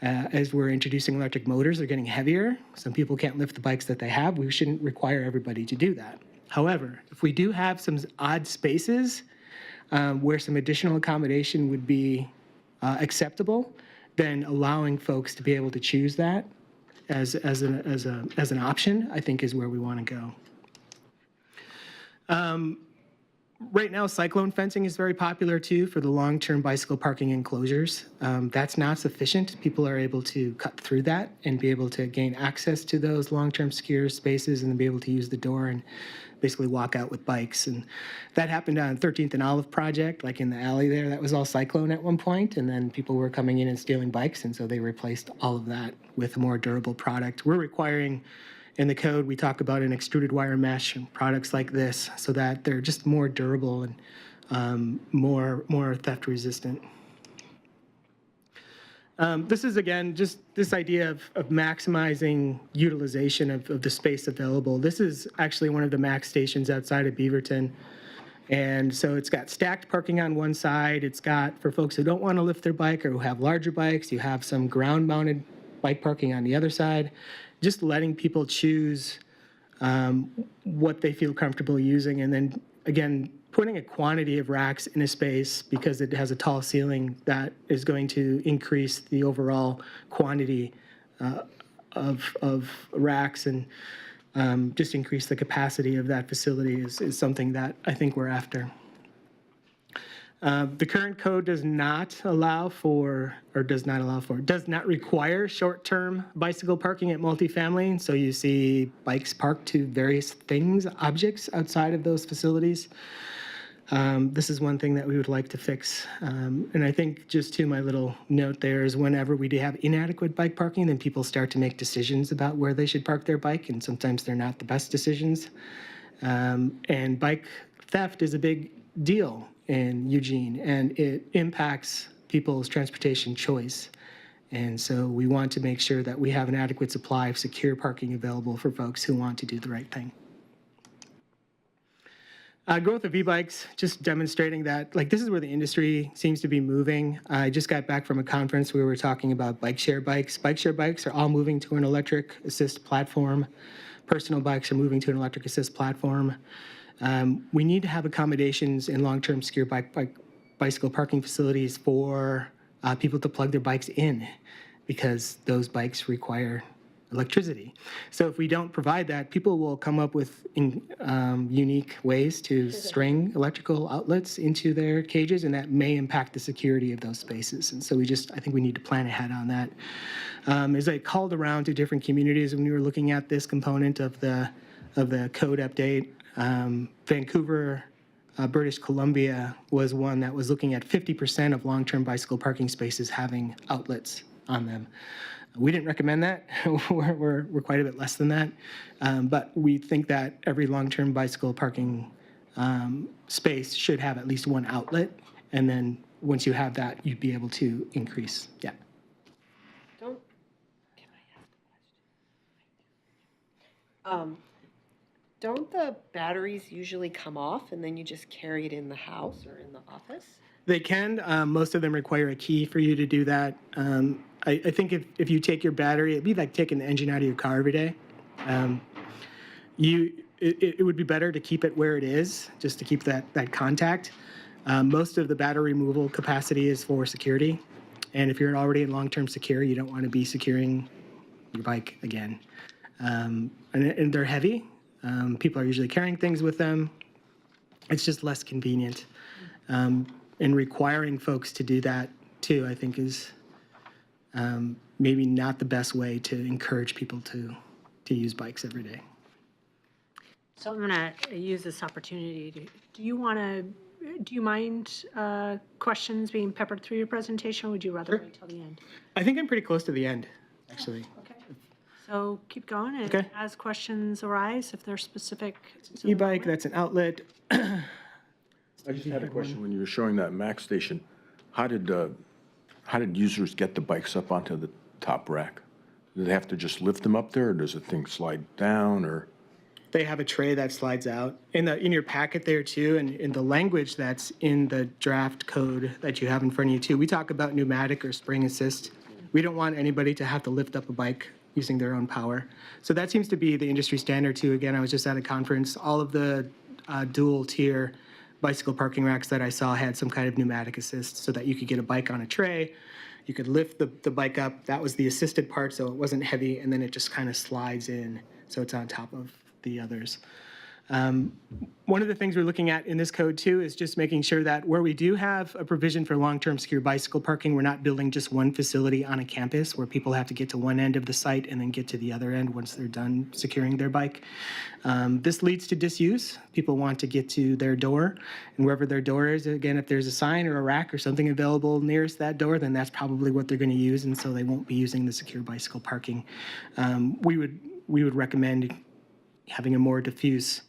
As we're introducing electric motors, they're getting heavier. Some people can't lift the bikes that they have. We shouldn't require everybody to do that. However, if we do have some odd spaces where some additional accommodation would be acceptable, then allowing folks to be able to choose that as an option, I think, is where we want to go. Right now, cyclone fencing is very popular too for the long-term bicycle parking enclosures. That's not sufficient. People are able to cut through that and be able to gain access to those long-term secure spaces and be able to use the door and basically walk out with bikes. And that happened on 13th and Olive project, like in the alley there. That was all cyclone at one point, and then people were coming in and stealing bikes, and so they replaced all of that with a more durable product. We're requiring, in the code, we talk about an extruded wire mesh and products like this so that they're just more durable and more theft resistant. This is, again, just this idea of maximizing utilization of the space available. This is actually one of the Max stations outside of Beaverton. And so it's got stacked parking on one side. It's got, for folks who don't want to lift their bike or who have larger bikes, you have some ground-mounted bike parking on the other side. Just letting people choose what they feel comfortable using, and then again, putting a quantity of racks in a space because it has a tall ceiling that is going to increase the overall quantity of racks and just increase the capacity of that facility is something that I think we're after. The current code does not require short-term bicycle parking at multifamily. So you see bikes parked to various things, objects outside of those facilities. This is one thing that we would like to fix. And I think just to my little note there is whenever we do have inadequate bike parking, then people start to make decisions about where they should park their bike, and sometimes they're not the best decisions. And bike theft is a big deal in Eugene, and it impacts people's transportation choice. And so we want to make sure that we have an adequate supply of secure parking available for folks who want to do the right thing. Growth of e-bikes, just demonstrating that, like, this is where the industry seems to be moving. I just got back from a conference where we were talking about bike share bikes. Bike share bikes are all moving to an electric assist platform. Personal bikes are moving to an electric assist platform. We need to have accommodations in long-term secure bicycle parking facilities for people to plug their bikes in, because those bikes require electricity. So if we don't provide that, people will come up with unique ways to string electrical outlets into their cages, and that may impact the security of those spaces. And so I think we need to plan ahead on that. As I called around to different communities when we were looking at this component of the code update, Vancouver, British Columbia was one that was looking at 50% of long-term bicycle parking spaces having outlets on them. We didn't recommend that. we're quite a bit less than that. But we think that every long-term bicycle parking space should have at least one outlet. And then once you have that, you'd be able to increase. Yeah. Can I ask a question? Don't the batteries usually come off and then you just carry it in the house or in the office? They can. Most of them require a key for you to do that. I think if you take your battery, it'd be like taking the engine out of your car every day. It would be better to keep it where it is, just to keep that contact. Most of the battery removal capacity is for security. And if you're already in long-term secure, you don't want to be securing your bike again. And they're heavy. People are usually carrying things with them. It's just less convenient. And requiring folks to do that too, I think, is maybe not the best way to encourage people to use bikes every day. So I'm going to use this opportunity do you mind questions being peppered through your presentation, or would you rather wait till the end? I think I'm pretty close to the end, actually. Okay. So keep going, and Okay. as questions arise, if they're specific. E-bike, that's an outlet. I just had a question. When you were showing that Mac station, how did users get the bikes up onto the top rack? Do they have to just lift them up there, or does the thing slide down, or? They have a tray that slides out. In your packet there too, and in the language that's in the draft code that you have in front of you too, we talk about pneumatic or spring assist. We don't want anybody to have to lift up a bike using their own power. So that seems to be the industry standard too. Again, I was just at a conference. All of the dual tier bicycle parking racks that I saw had some kind of pneumatic assist so that you could get a bike on a tray. You could lift the bike up. That was the assisted part, so it wasn't heavy, and then it just kind of slides in, so it's on top of the others. One of the things we're looking at in this code too is just making sure that where we do have a provision for long-term secure bicycle parking, we're not building just one facility on a campus where people have to get to one end of the site and then get to the other end once they're done securing their bike. This leads to disuse. People want to get to their door, and wherever their door is, again, if there's a sign or a rack or something available nearest that door, then that's probably what they're going to use, and so they won't be using the secure bicycle parking. We would recommend having a more diffuse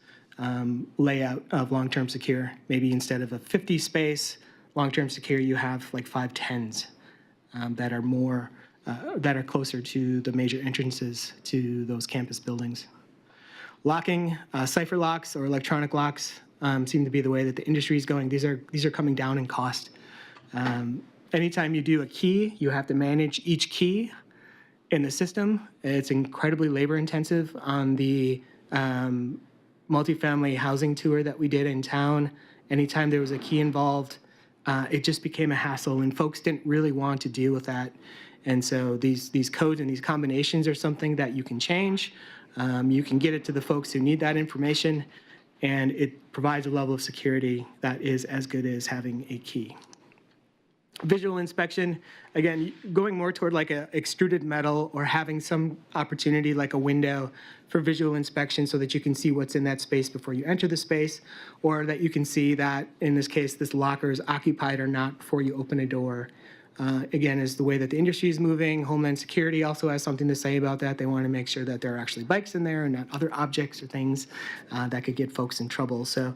layout of long-term secure. Maybe instead of a 50 space long-term secure, you have like 5 10s that are more, that are closer to the major entrances to those campus buildings. Locking, cipher locks or electronic locks seem to be the way that the industry is going. These are coming down in cost. Anytime you do a key, you have to manage each key in the system. It's incredibly labor intensive on the multifamily housing tour that we did in town, anytime there was a key involved, it just became a hassle, and folks didn't really want to deal with that. And so these codes and these combinations are something that you can change. You can get it to the folks who need that information, and it provides a level of security that is as good as having a key. Visual inspection, again, going more toward like a extruded metal or having some opportunity like a window for visual inspection so that you can see what's in that space before you enter the space, or that you can see that, in this case, this locker is occupied or not before you open a door. Again, is the way that the industry is moving. Homeland Security also has something to say about that. They want to make sure that there are actually bikes in there and not other objects or things that could get folks in trouble. So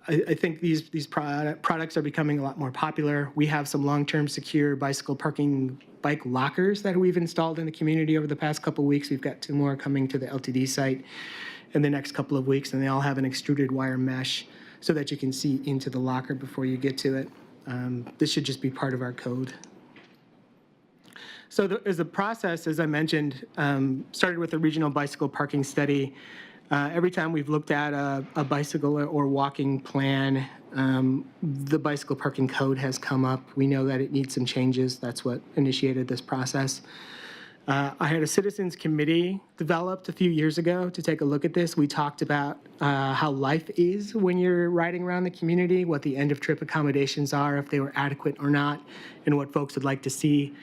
I think these products are becoming a lot more popular. We have some long-term secure bicycle parking bike lockers that we've installed in the community over the past couple of weeks. We've got 2 more coming to the LTD site in the next couple of weeks, and they all have an extruded wire mesh so that you can see into the locker before you get to it. This should just be part of our code. So as a process, as I mentioned, started with a regional bicycle parking study. Every time we've looked at a bicycle or walking plan, the bicycle parking code has come up. We know that it needs some changes. That's what initiated this process. I had a citizens committee developed a few years ago to take a look at this. We talked about how life is when you're riding around the community, what the end of trip accommodations are, if they were adequate or not, and what folks would like to see.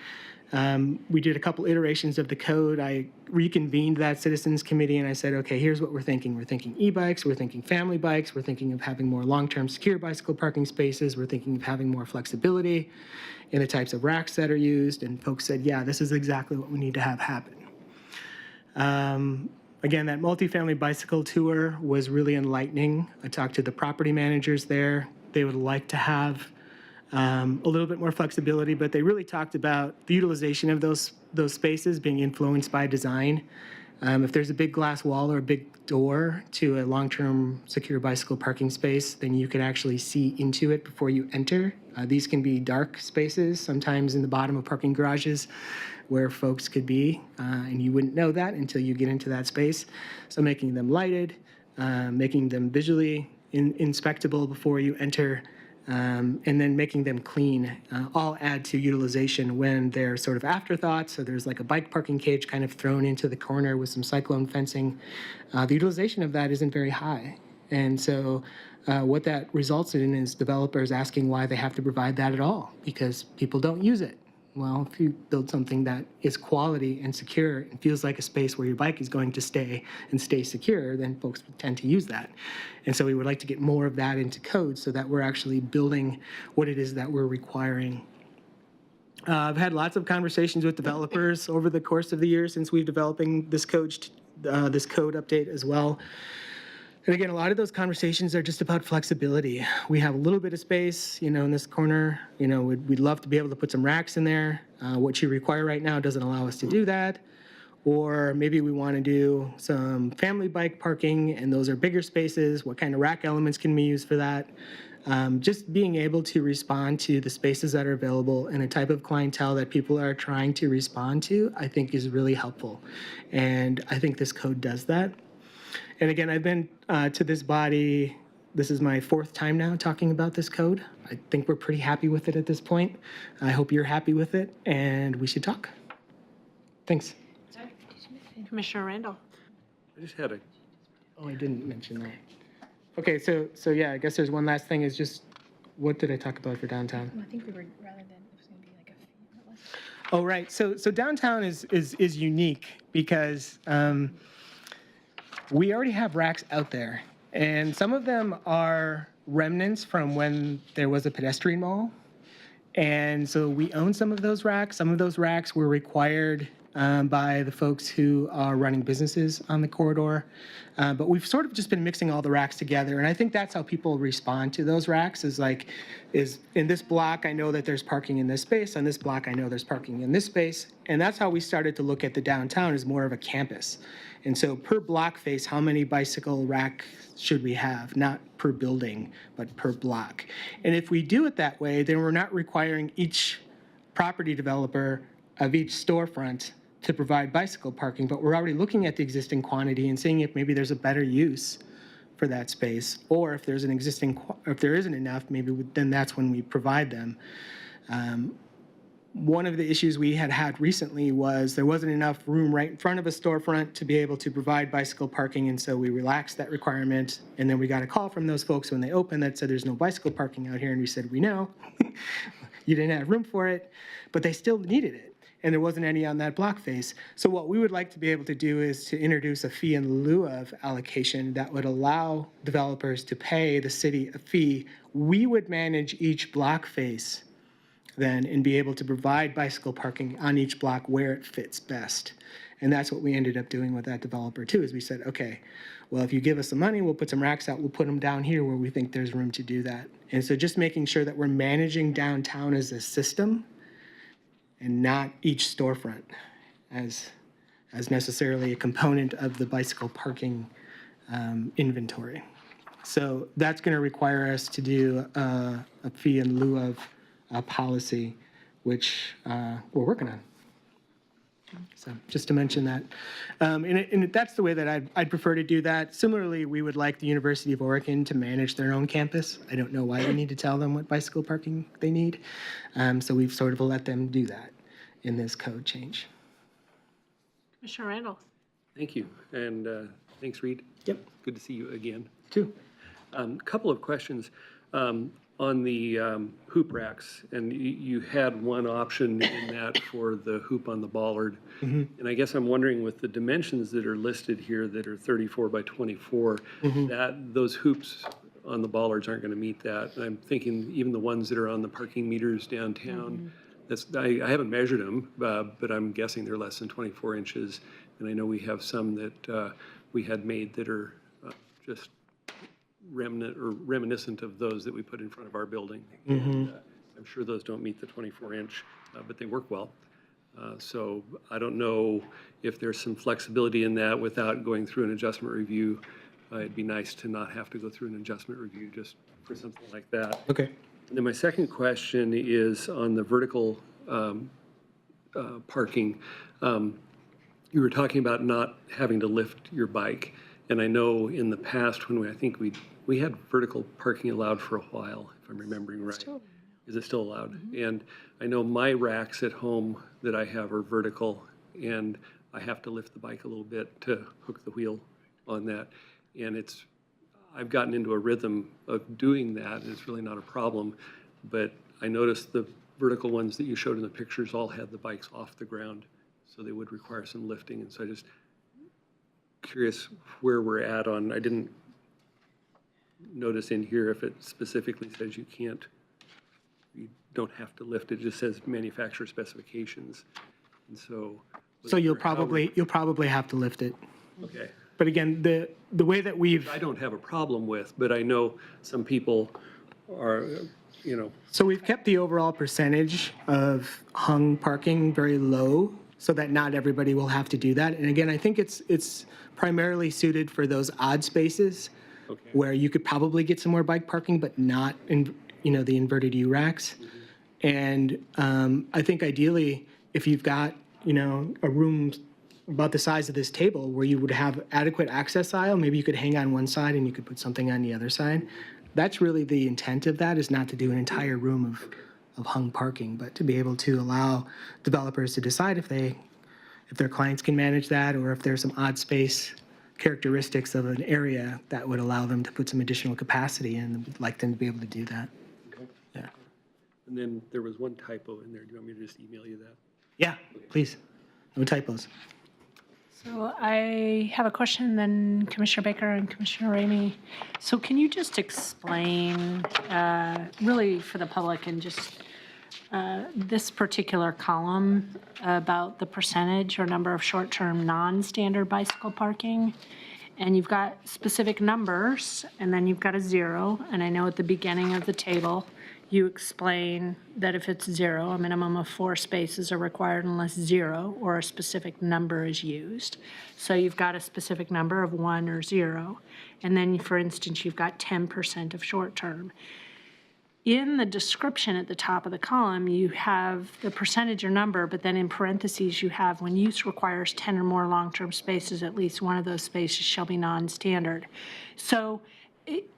We did a couple iterations of the code. I reconvened that citizens committee and I said, okay, here's what we're thinking. We're thinking e-bikes, we're thinking family bikes, we're thinking of having more long-term secure bicycle parking spaces, we're thinking of having more flexibility in the types of racks that are used. And folks said, yeah, this is exactly what we need to have happen. Again, that multifamily bicycle tour was really enlightening. I talked to the property managers there. They would like to have a little bit more flexibility, but they really talked about the utilization of those spaces being influenced by design. If there's a big glass wall or a big door to a long-term secure bicycle parking space, then you can actually see into it before you enter. These can be dark spaces, sometimes in the bottom of parking garages where folks could be, and you wouldn't know that until you get into that space. So making them lighted, making them visually inspectable before you enter, and then making them clean, all add to utilization when they're sort of afterthoughts. So there's like a bike parking cage kind of thrown into the corner with some cyclone fencing. The utilization of that isn't very high. And so what that results in is developers asking why they have to provide that at all, because people don't use it. Well, if you build something that is quality and secure and feels like a space where your bike is going to stay and stay secure, then folks tend to use that. And so we would like to get more of that into code so that we're actually building what it is that we're requiring. I've had lots of conversations with developers over the course of the year since we've developing this code update as well. And again, a lot of those conversations are just about flexibility. We have a little bit of space, in this corner. We'd love to be able to put some racks in there. What you require right now doesn't allow us to do that. Or maybe we want to do some family bike parking, and those are bigger spaces. What kind of rack elements can we use for that? Just being able to respond to the spaces that are available and a type of clientele that people are trying to respond to, I think is really helpful. And I think this code does that. And again, I've been to this body, this is my 4th time now talking about this code. I think we're pretty happy with it at this point. I hope you're happy with it, and we should talk. Thanks. Commissioner Randall. I just had a, Oh, I didn't mention that. Okay, so yeah, I guess there's one last thing is just, what did I talk about for downtown? I think we were, rather than, it was going to be like a fee. Oh, right. So downtown is unique because we already have racks out there, and some of them are remnants from when there was a pedestrian mall. And so we own some of those racks. Some of those racks were required by the folks who are running businesses on the corridor. But we've sort of just been mixing all the racks together. And I think that's how people respond to those racks is in this block, I know that there's parking in this space. On this block, I know there's parking in this space. And that's how we started to look at the downtown as more of a campus. And so per block face, how many bicycle racks should we have? Not per building, but per block. And if we do it that way, then we're not requiring each property developer of each storefront to provide bicycle parking, but we're already looking at the existing quantity and seeing if maybe there's a better use for that space, or if there's an existing, if there isn't enough, maybe then that's when we provide them. One of the issues we had recently was there wasn't enough room right in front of a storefront to be able to provide bicycle parking, and so we relaxed that requirement. And then we got a call from those folks when they opened that said there's no bicycle parking out here, and we said, we know, you didn't have room for it, but they still needed it, and there wasn't any on that block face. So what we would like to be able to do is to introduce a fee in lieu of allocation that would allow developers to pay the city a fee. We would manage each block face then and be able to provide bicycle parking on each block where it fits best. And that's what we ended up doing with that developer too, is we said, okay, well, if you give us the money, we'll put some racks out, we'll put them down here where we think there's room to do that. And so just making sure that we're managing downtown as a system and not each storefront as necessarily a component of the bicycle parking inventory. So that's going to require us to do a fee in lieu of a policy, which we're working on. So just to mention that. And that's the way that I'd prefer to do that. Similarly, we would like the University of Oregon to manage their own campus. I don't know why we need to tell them what bicycle parking they need. So we've sort of let them do that in this code change. Commissioner Randall. Thank you, and thanks, Reed. Yep. Good to see you again. Two. Couple of questions. On the hoop racks, and you had one option in that for the hoop on the bollard. And I guess I'm wondering, with the dimensions that are listed here that are 34 by 24, that those hoops on the bollards aren't going to meet that. And I'm thinking even the ones that are on the parking meters downtown, I haven't measured them, but I'm guessing they're less than 24 inches. And I know we have some that we had made that are just reminiscent of those that we put in front of our building. And, I'm sure those don't meet the 24-inch, but they work well. So I don't know if there's some flexibility in that without going through an adjustment review. It'd be nice to not have to go through an adjustment review just for something like that. Okay. And then my second question is on the vertical parking. You were talking about not having to lift your bike. And I know in the past when I think we had vertical parking allowed for a while, if I'm remembering right. Is it still allowed? And I know my racks at home that I have are vertical, and I have to lift the bike a little bit to hook the wheel on that. And I've gotten into a rhythm of doing that, and it's really not a problem. But I noticed the vertical ones that you showed in the pictures all had the bikes off the ground, so they would require some lifting. And so I just curious where we're at on, I didn't notice in here if it specifically says you don't have to lift it, just says manufacturer specifications. And so. So you'll probably have to lift it. Okay. But again, the way that I don't have a problem with, but I know some people are, So we've kept the overall percentage of hung parking very low so that not everybody will have to do that. And again, I think it's primarily suited for those odd spaces where you could probably get some more bike parking, but not in, the inverted U racks. And I think ideally, if you've got, a room about the size of this table where you would have adequate access aisle, maybe you could hang on one side and you could put something on the other side. That's really the intent of that, is not to do an entire room of hung parking, but to be able to allow developers to decide if their clients can manage that, or if there's some odd space characteristics of an area that would allow them to put some additional capacity in, and we'd like them to be able to do that. Okay. Yeah. And then there was one typo in there. Do you want me to just email you that? Yeah, please. No typos. So I have a question, then Commissioner Baker and Commissioner Ramey. So can you just explain, really for the public, and just this particular column about the percentage or number of short-term non-standard bicycle parking? And you've got specific numbers, and then you've got a 0. And I know at the beginning of the table, you explain that if it's 0, a minimum of 4 spaces are required unless 0 or a specific number is used. So you've got a specific number of 1 or 0. And then, for instance, you've got 10% of short term. in the description at the top of the column, you have the percentage or number, but then in parentheses, you have when use requires 10 or more long-term spaces, at least one of those spaces shall be non-standard. So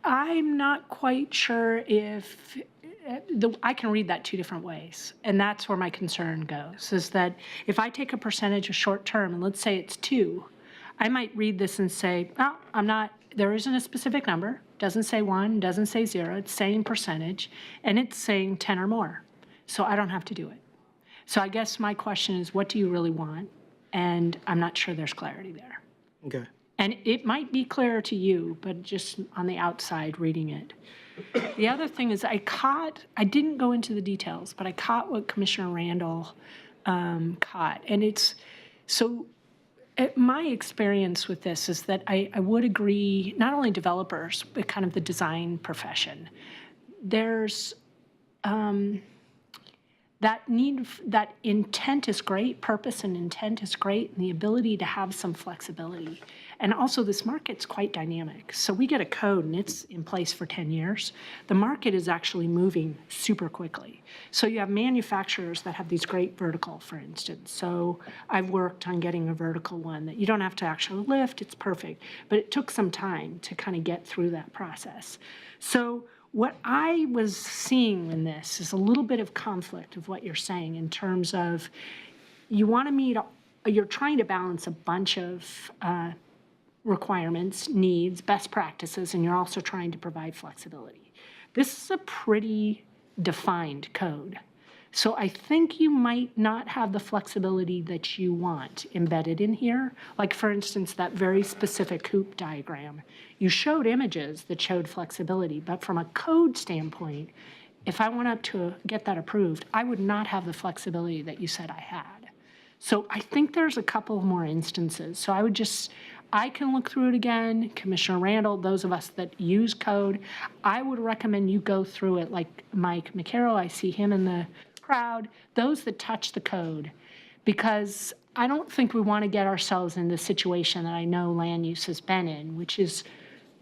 I'm not quite sure if, I can read that two different ways. And that's where my concern goes, is that if I take a percentage of short-term, and let's say it's 2, I might read this and say, oh, there isn't a specific number. Doesn't say 1, doesn't say 0, it's saying percentage, and it's saying 10 or more. So I don't have to do it. So I guess my question is, what do you really want? And I'm not sure there's clarity there. Okay. And it might be clearer to you, but just on the outside reading it. The other thing is I didn't go into the details, but I caught what Commissioner Randall caught. And it's, so my experience with this is that I would agree, not only developers, but kind of the design profession. There's that intent is great, purpose and intent is great, and the ability to have some flexibility. And also this market's quite dynamic. So we get a code and it's in place for 10 years. The market is actually moving super quickly. So you have manufacturers that have these great vertical, for instance. So I've worked on getting a vertical one that you don't have to actually lift, it's perfect. But it took some time to kind of get through that process. So what I was seeing in this is a little bit of conflict of what you're saying in terms of you're trying to balance a bunch of requirements, needs, best practices, and you're also trying to provide flexibility. This is a pretty defined code. So I think you might not have the flexibility that you want embedded in here. Like for instance, that very specific hoop diagram. You showed images that showed flexibility, but from a code standpoint, if I went up to get that approved, I would not have the flexibility that you said I had. So I think there's a couple more instances. So I can look through it again. Commissioner Randall, those of us that use code, I would recommend you go through it like Mike McCarroll. I see him in the crowd, those that touch the code, because I don't think we want to get ourselves in the situation that I know land use has been in, which is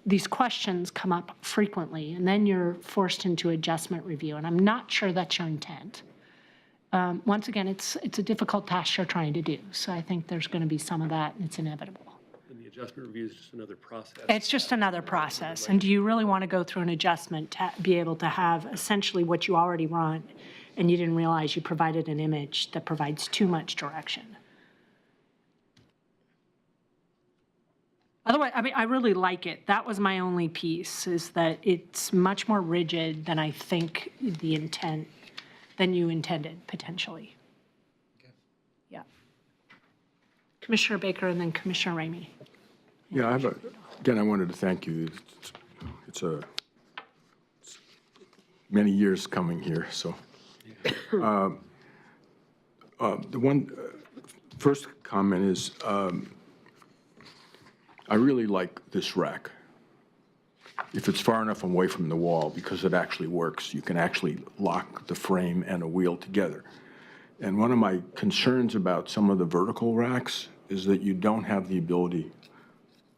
these questions come up frequently, and then you're forced into adjustment review, and I'm not sure that's your intent. Once again, it's a difficult task you're trying to do, so I think there's going to be some of that, and it's inevitable. And the adjustment review is just another process. It's just another process, and do you really want to go through an adjustment to be able to have essentially what you already want, and you didn't realize you provided an image that provides too much direction? Otherwise, I mean, I really like it. That was my only piece, is that it's much more rigid than I think than you intended, potentially. Okay. Yeah. Commissioner Baker and then Commissioner Ramey. Yeah, again, I wanted to thank you. It's many years coming here, so. The first comment is, I really like this rack. If it's far enough away from the wall, because it actually works, you can actually lock the frame and a wheel together. And one of my concerns about some of the vertical racks is that you don't have the ability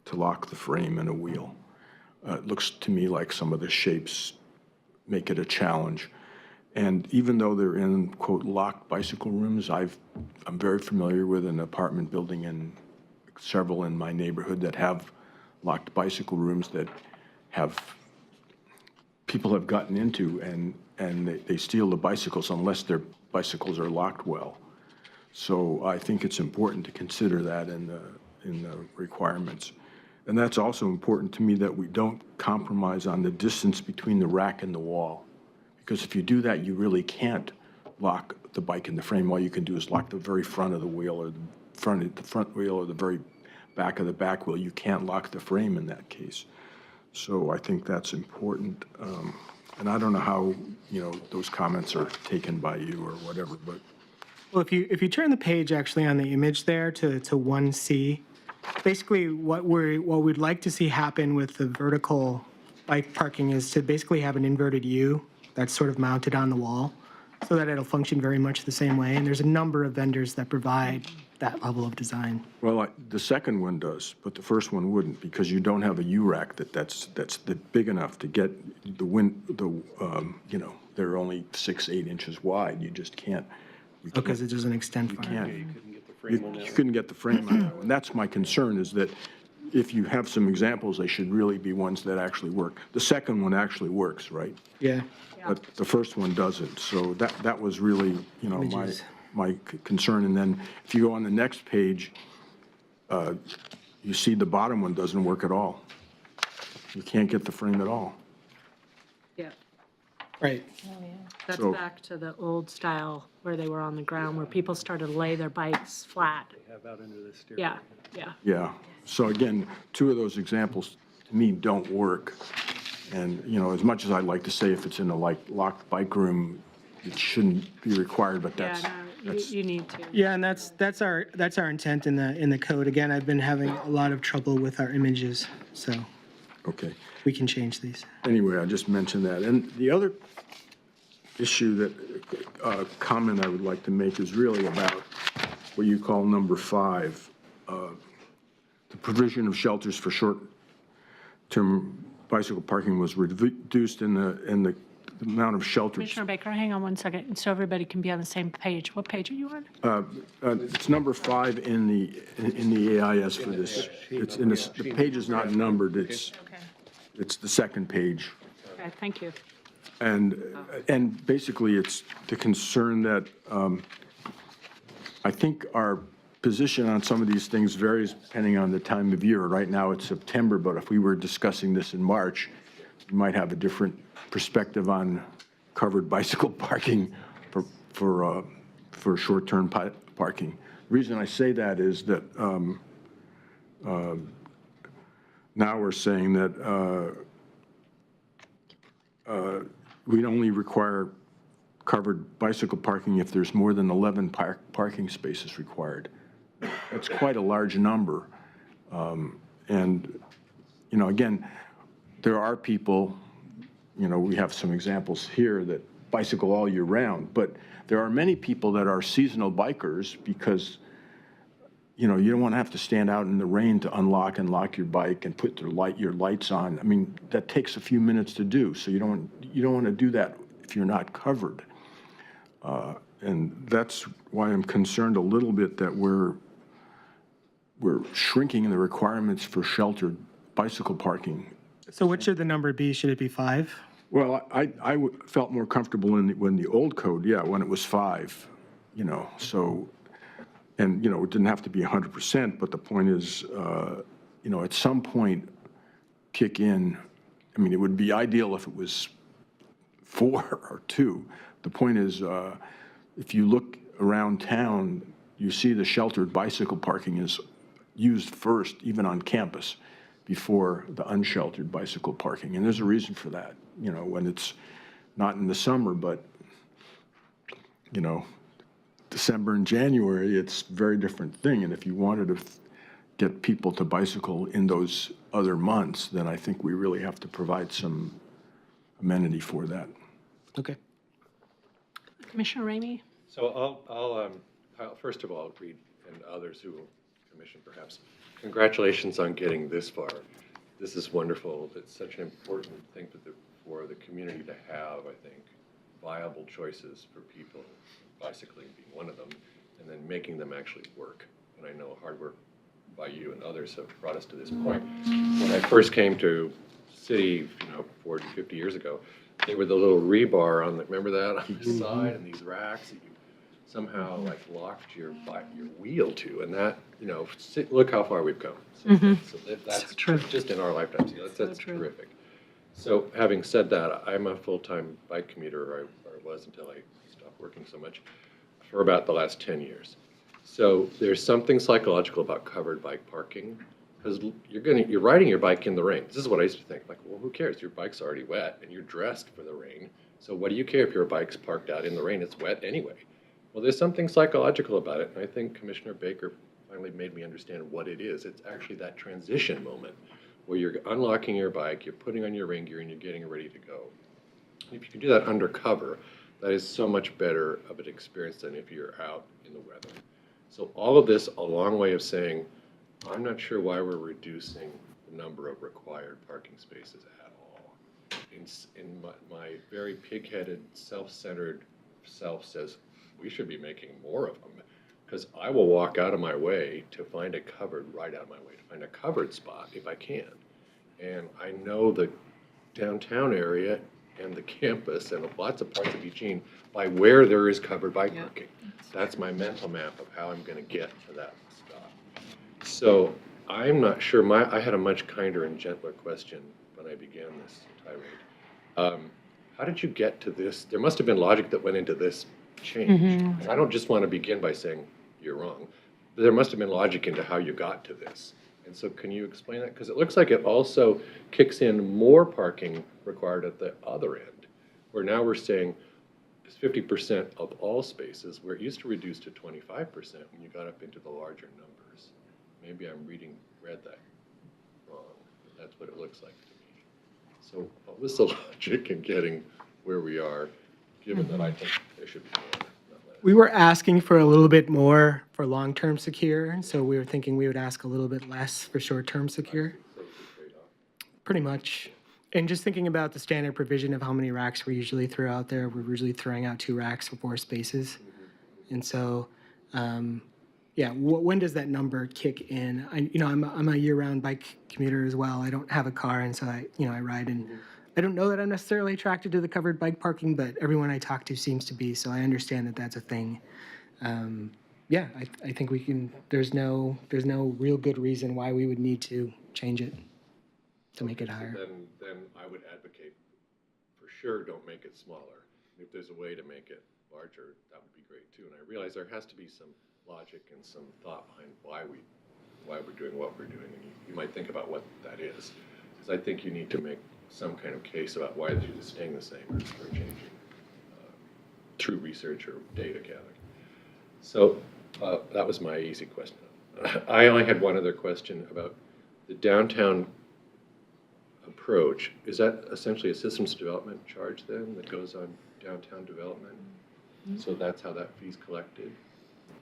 to lock the frame and a wheel. It looks to me like some of the shapes make it a challenge. And even though they're in, quote, locked bicycle rooms, I'm very familiar with an apartment building and several in my neighborhood that have locked bicycle rooms that people have gotten into, and they steal the bicycles unless their bicycles are locked well. So I think it's important to consider that in the requirements. And that's also important to me, that we don't compromise on the distance between the rack and the wall. Because if you do that, you really can't lock the bike in the frame. All you can do is lock the very front of the wheel, or the front wheel, or the very back of the back wheel. You can't lock the frame in that case. So I think that's important. And I don't know how, those comments are taken by you or whatever, but. Well, if you turn the page actually on the image there to 1C, basically what we'd like to see happen with the vertical bike parking is to basically have an inverted U that's sort of mounted on the wall. so that it'll function very much the same way. And there's a number of vendors that provide that level of design. Well, the second one does, but the first one wouldn't, because you don't have a U-rack that's big enough to get they're only 6-8 inches wide. You just can't. Because it doesn't extend far. You couldn't get the frame on that one. That's my concern, is that if you have some examples, they should really be ones that actually work. The second one actually works, right? Yeah. But the first one doesn't. So that was really, my concern. And then if you go on the next page, you see the bottom one doesn't work at all. You can't get the frame at all. Yeah, Right. that's So- back to the old style where they were on the ground, where people started to lay their bikes flat. Have out under the stair. Yeah, yeah. Yeah. So again, two of those examples to me don't work. And, as much as I'd like to say if it's in a locked bike room, it shouldn't be required, but Yeah, no, that's, you need to. Yeah, and that's our intent in the code. Again, I've been having a lot of trouble with our images, so okay. we can change these. Anyway, I just mentioned that. And the other issue comment I would like to make is really about what you call number 5, the provision of shelters for short-term bicycle parking was reduced in the amount of shelters. Commissioner Baker, hang on one second, so everybody can be on the same page. What page are you on? It's number 5 in the AIS for this. It's in this, the page is not numbered. It's the second page. Okay, thank you. And basically, it's the concern that I think our position on some of these things varies depending on the time of year. Right now, it's September, but if we were discussing this in March, we might have a different perspective on covered bicycle parking for short-term parking. The reason I say that is that now we're saying that we'd only require covered bicycle parking if there's more than 11 parking spaces required. That's quite a large number. And, again, there are people, we have some examples here that bicycle all year round, but there are many people that are seasonal bikers because, you don't want to have to stand out in the rain to unlock and lock your bike and put your lights on. I mean, that takes a few minutes to do, so you don't want to do that if you're not covered. And that's why I'm concerned a little bit that we're shrinking the requirements for sheltered bicycle parking. So what should the number be? Should it be 5? Well, I felt more comfortable when the old code, when it was 5, so, and, it didn't have to be 100%, but the point is, at some point, kick in. I mean, it would be ideal if it was 4 or 2. The point is, if you look around town, you see the sheltered bicycle parking is used first, even on campus, before the unsheltered bicycle parking. And there's a reason for that, when it's not in the summer, but, December and January, it's a very different thing. And if you wanted to get people to bicycle in those other months, then I think we really have to provide some amenity for that. Okay. Commissioner Ramey? So I'll first of all, Reed and others who will commission perhaps, congratulations on getting this far. This is wonderful. It's such an important thing for the community to have, I think, viable choices for people, bicycling being one of them, and then making them actually work. And I know hard work by you and others have brought us to this point. When I first came to city, 40, 50 years ago, they were the little rebar on remember that on the side, and these racks that you somehow locked your wheel to, and that, look how far we've come. So that's So true. just in our lifetime. That's true. terrific. So having said that, I'm a full-time bike commuter, or was until I stopped working so much, for about the last 10 years. So there's something psychological about covered bike parking, because you're riding your bike in the rain. This is what I used to think, well, who cares? Your bike's already wet, and you're dressed for the rain. So what do you care if your bike's parked out in the rain? It's wet anyway. Well, there's something psychological about it, and I think Commissioner Baker finally made me understand what it is. It's actually that transition moment where you're unlocking your bike, you're putting on your rain gear, and you're getting ready to go. If you can do that undercover, That is so much better of an experience than if you're out in the weather. So all of this, a long way of saying, I'm not sure why we're reducing the number of required parking spaces at all. In my very pig-headed, self-centered self says, we should be making more of them, because I will walk out of my way to find a covered, right out of my way, to find a covered spot if I can. And I know the downtown area and the campus and lots of parts of Eugene by where there is covered bike parking. That's my mental map of how I'm going to get to that spot. So I'm not sure, I had a much kinder and gentler question when I began this tirade. How did you get to this? There must have been logic that went into this change. And I don't just want to begin by saying you're wrong. There must have been logic into how you got to this. And so can you explain that? Because it looks like it also kicks in more parking required at the other end, where now we're saying it's 50% of all spaces, where it used to reduce to 25% when you got up into the larger numbers. Maybe I'm read that wrong, but that's what it looks like to me. So what was the logic in getting where we are, given that I think there should be more, not less? We were asking for a little bit more for long-term secure, so we were thinking we would ask a little bit less for short-term secure. So it's a trade-off. Pretty much. And just thinking about the standard provision of how many racks we usually throw out there, we're usually throwing out 2 racks for 4 spaces. And so, yeah, when does that number kick in? I'm a year-round bike commuter as well. I don't have a car, and so I ride, and I don't know that I'm necessarily attracted to the covered bike parking, but everyone I talk to seems to be, so I understand that that's a thing. Yeah, I think we can, there's no real good reason why we would need to change it to make it higher. Then I would advocate, for sure, don't make it smaller. If there's a way to make it larger, that would be great too. And I realize there has to be some logic and some thought behind why we're doing what we're doing. And you might think about what that is. Because I think you need to make some kind of case about why they're staying the same or changing through research or data gathering. So that was my easy question. I only had one other question about the downtown approach. Is that essentially a systems development charge then that goes on downtown development? So that's how that fee's collected?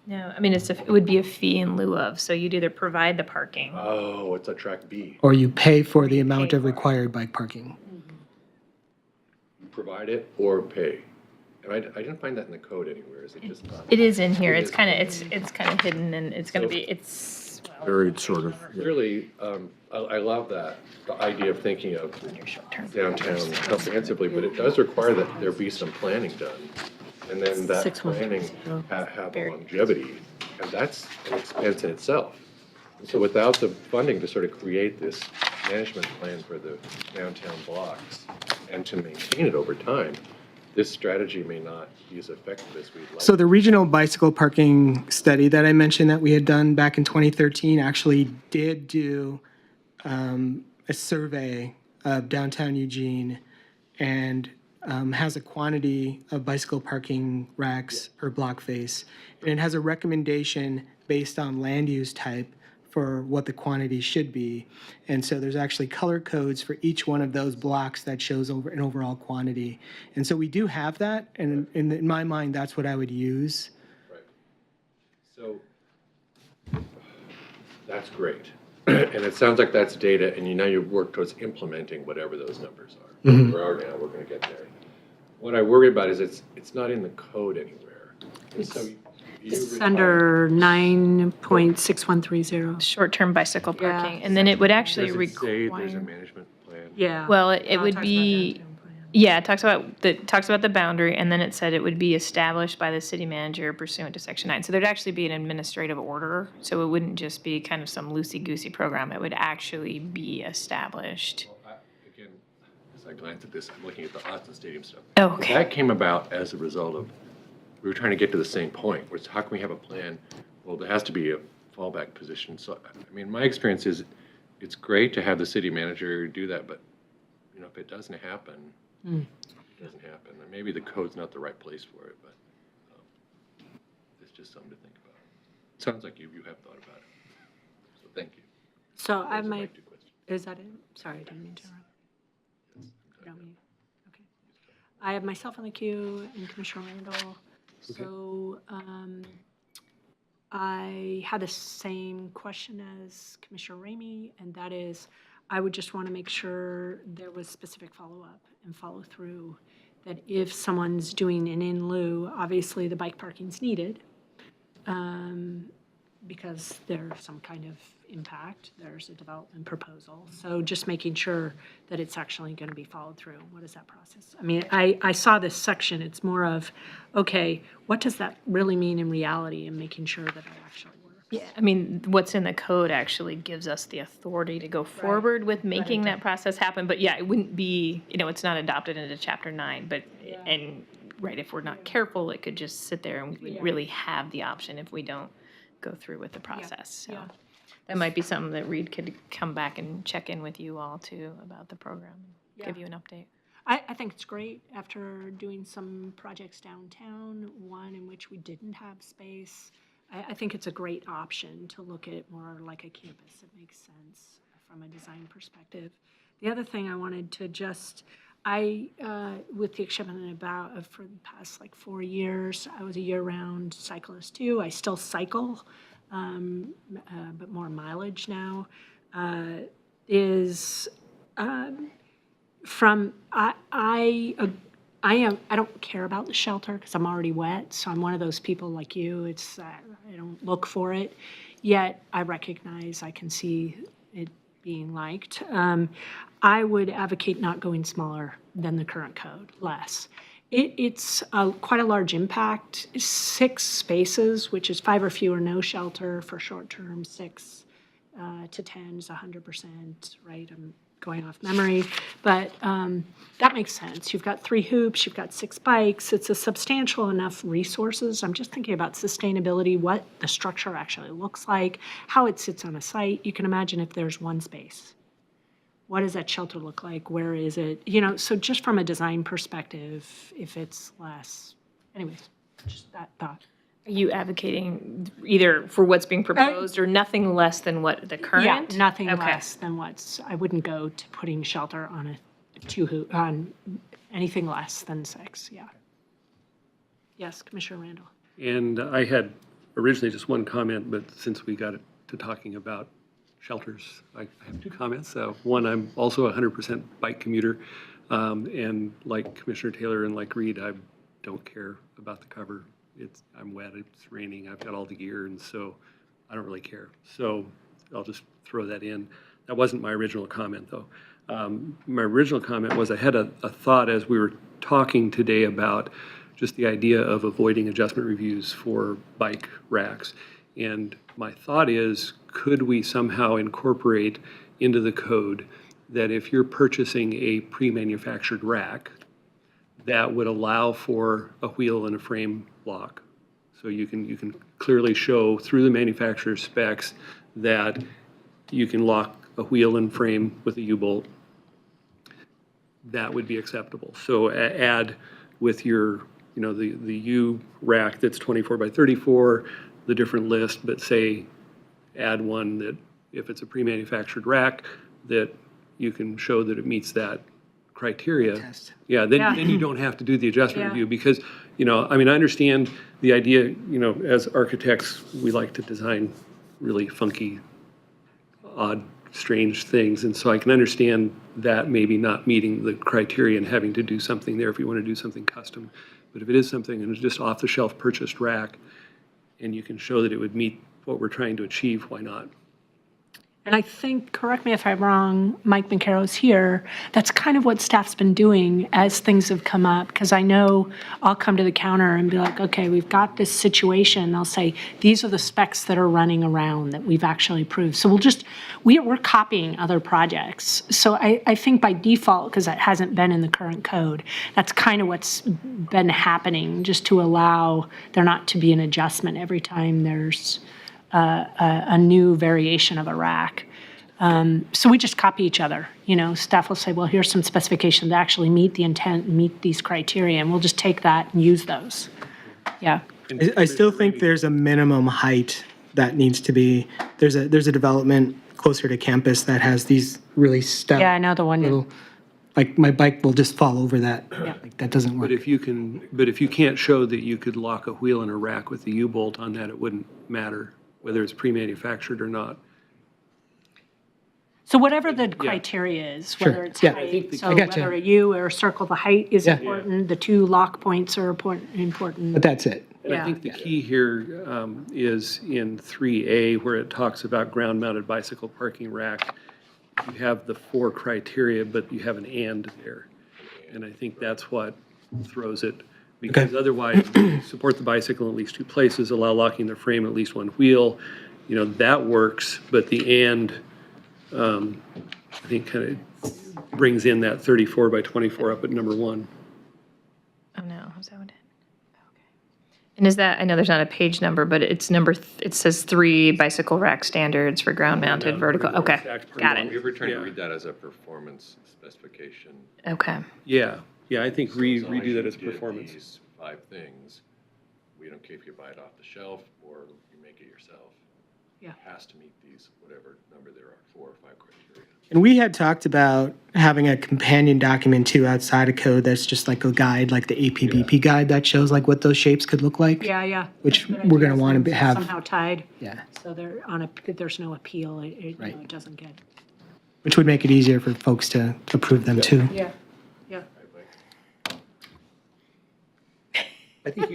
No, I mean, it would be a fee in lieu of, so you'd either provide the parking. Oh, it's a track B. Or you pay for the amount of required bike parking. Provide it or pay. And I didn't find that in the code anywhere. Is it just not? It is in here. It It's is. kind of hidden, and it's going to So- be, it's, well, Varied sort of. Yeah. Really, I love that, the idea of thinking of your short-term. downtown comprehensively, but it does require that there be some planning done. And then that 6 months. planning have a longevity, and that's an expense in itself. And so without the funding to sort of create this management plan for the downtown blocks and to maintain it over time, this strategy may not be as effective as we'd like. So the regional bicycle parking study that I mentioned that we had done back in 2013 actually did do a survey of downtown Eugene and has a quantity of bicycle parking racks per block face. And it has a recommendation based on land use type for what the quantity should be. And so there's actually color codes for each one of those blocks that shows an overall quantity. And so we do have that, and in my mind, that's what I would use. Right. So that's great. And it sounds like that's data, and now you work towards implementing whatever those numbers are. We are now, we're going to get there. What I worry about is it's not in the code anywhere. And so It's under 9.6130. Short-term bicycle Yeah. parking, and then it would actually Does it say there's a require. management plan? Yeah. Well, it No, would talks about be, downtown plan. yeah, it talks about the boundary, and then it said it would be established by the city manager pursuant to section 9. So there'd actually be an administrative order, so it wouldn't just be kind of some loosey-goosey program. It would actually be established. Well, again, as I glance at this, I'm looking at the Austin Stadium stuff. Oh, okay. That came about as a result of, we were trying to get to the same point, which is how can we have a plan? Well, there has to be a fallback position. So, I mean, my experience is it's great to have the city manager do that, but, if it doesn't happen, it doesn't happen. And maybe the code's not the right place for it, but it's just something to think about. Sounds like you have thought about it. So thank you. So I Those are my might, 2 questions. is that it? Sorry, I didn't mean to interrupt. You don't mean- I have myself in the queue and Commissioner Randall. So I had the same question as Commissioner Ramey, and that is, I would just want to make sure there was specific follow-up and follow-through, that if someone's doing an in lieu, obviously the bike parking's needed, because there's some kind of impact, there's a development proposal. So just making sure that it's actually going to be followed through. What is that process? I mean, I saw this section, it's more of, okay, what does that really mean in reality, and making sure that it actually works. Yeah, I mean, what's in the code actually gives us the authority to go forward with making that process happen. But yeah, it wouldn't be, it's not adopted into Chapter 9, but, and, right, if we're not careful, it could just sit there and we wouldn't really have the option if we don't go through with the process. So that might be something that Reed could come back and check in with you all too about the program, give you an update. I think it's great after doing some projects downtown, one in which we didn't have space. I think it's a great option to look at more like a campus. It makes sense from a design perspective. The other thing I wanted to just, with the exception for the past like 4 years, I was a year-round cyclist too. I still cycle, but more mileage now. I don't care about the shelter because I'm already wet, so I'm one of those people like you. I don't look for it, yet I recognize, I can see it being liked. I would advocate not going smaller than the current code, less. It's quite a large impact. 6 spaces, which is 5 or fewer, no shelter for short term. 6 to 10 is 100%, right? I'm going off memory, but that makes sense. You've got 3 hoops, you've got 6 bikes. It's a substantial enough resources. I'm just thinking about sustainability, what the structure actually looks like, how it sits on a site. You can imagine if there's 1 space. What does that shelter look like? Where is it? So just from a design perspective, if it's less, anyways, just that thought. Are you advocating either for what's being proposed or nothing less than what the current? Yeah, nothing less than I wouldn't go to putting shelter on a 2 hoop, on anything less than 6, yeah. Yes, Commissioner Randall. And I had originally just one comment, but since we got to talking about shelters, I have 2 comments. So one, I'm also a 100% bike commuter. And like Commissioner Taylor and like Reed, I don't care about the cover. I'm wet, it's raining, I've got all the gear, and so I don't really care. So I'll just throw that in. That wasn't my original comment, though. My original comment was I had a thought as we were talking today about just the idea of avoiding adjustment reviews for bike racks. And my thought is, could we somehow incorporate into the code that if you're purchasing a pre-manufactured rack, that would allow for a wheel and a frame lock. So you can clearly show through the manufacturer's specs that you can lock a wheel and frame with a U-bolt. That would be acceptable. So add with your, the U rack that's 24 by 34, the different list, but say add one that if it's a pre-manufactured rack, that you can show that it meets that criteria. Yeah, then you don't have to do the adjustment review because, I understand the idea, as architects, we like to design really funky, odd, strange things. And so I can understand that maybe not meeting the criteria and having to do something there if you want to do something custom. But if it is something and it's just off-the-shelf purchased rack and you can show that it would meet what we're trying to achieve, why not? And I think, correct me if I'm wrong, Mike McCarroll's here, that's kind of what staff's been doing as things have come up, because I know I'll come to the counter and be like, okay, we've got this situation. They'll say, these are the specs that are running around that we've actually approved. So we're copying other projects. So I think by default, because that hasn't been in the current code, that's kind of what's been happening, just to allow there not to be an adjustment every time there's a new variation of a rack. So we just copy each other. Staff will say, well, here's some specifications that actually meet the intent, meet these criteria, and we'll just take that and use those. Yeah. I still think there's a minimum height that needs to be, there's a development closer to campus that has these really stout. Yeah, I know the one. little like my bike will just fall over that. Yeah. Like, that doesn't work. But if you can't show that you could lock a wheel in a rack with the U-bolt on that, it wouldn't matter whether it's pre-manufactured or not. So whatever the criteria is, whether it's yeah. height, so I gotcha. whether a U or a circle, the height is Yeah. important, the two lock points are important. But that's it. And I think the key here is in 3A, where it talks about ground-mounted bicycle parking rack. You have the 4 criteria, but you have an "and" there. And I think that's what throws it. Because otherwise, support the bicycle in at least 2 places, allow locking the frame at least 1 wheel. You know, that works, but the "and," I think kind of brings in that 34 by 24 up at number 1. Oh, no, is that what it? Okay. And is that, I know there's not a page number, but it's it says 3 bicycle rack standards for ground-mounted vertical, okay, got We it, were trying to Yeah. read that as a performance specification. okay. Yeah, I think As long redo that you as did performance. these 5 things, we don't care if you buy it off the shelf or you make it yourself. Yeah. It has to meet these, whatever number there are, 4 or 5 criteria. And we had talked about having a companion document too outside of code that's just like a guide, like the APBP guide that shows like what those shapes could look like. Yeah. Which That's a good we're gonna idea. wanna So have- somehow tied, Yeah. so there's no appeal, you know, it doesn't get. Which would make it easier for folks to approve them too. Yeah. I think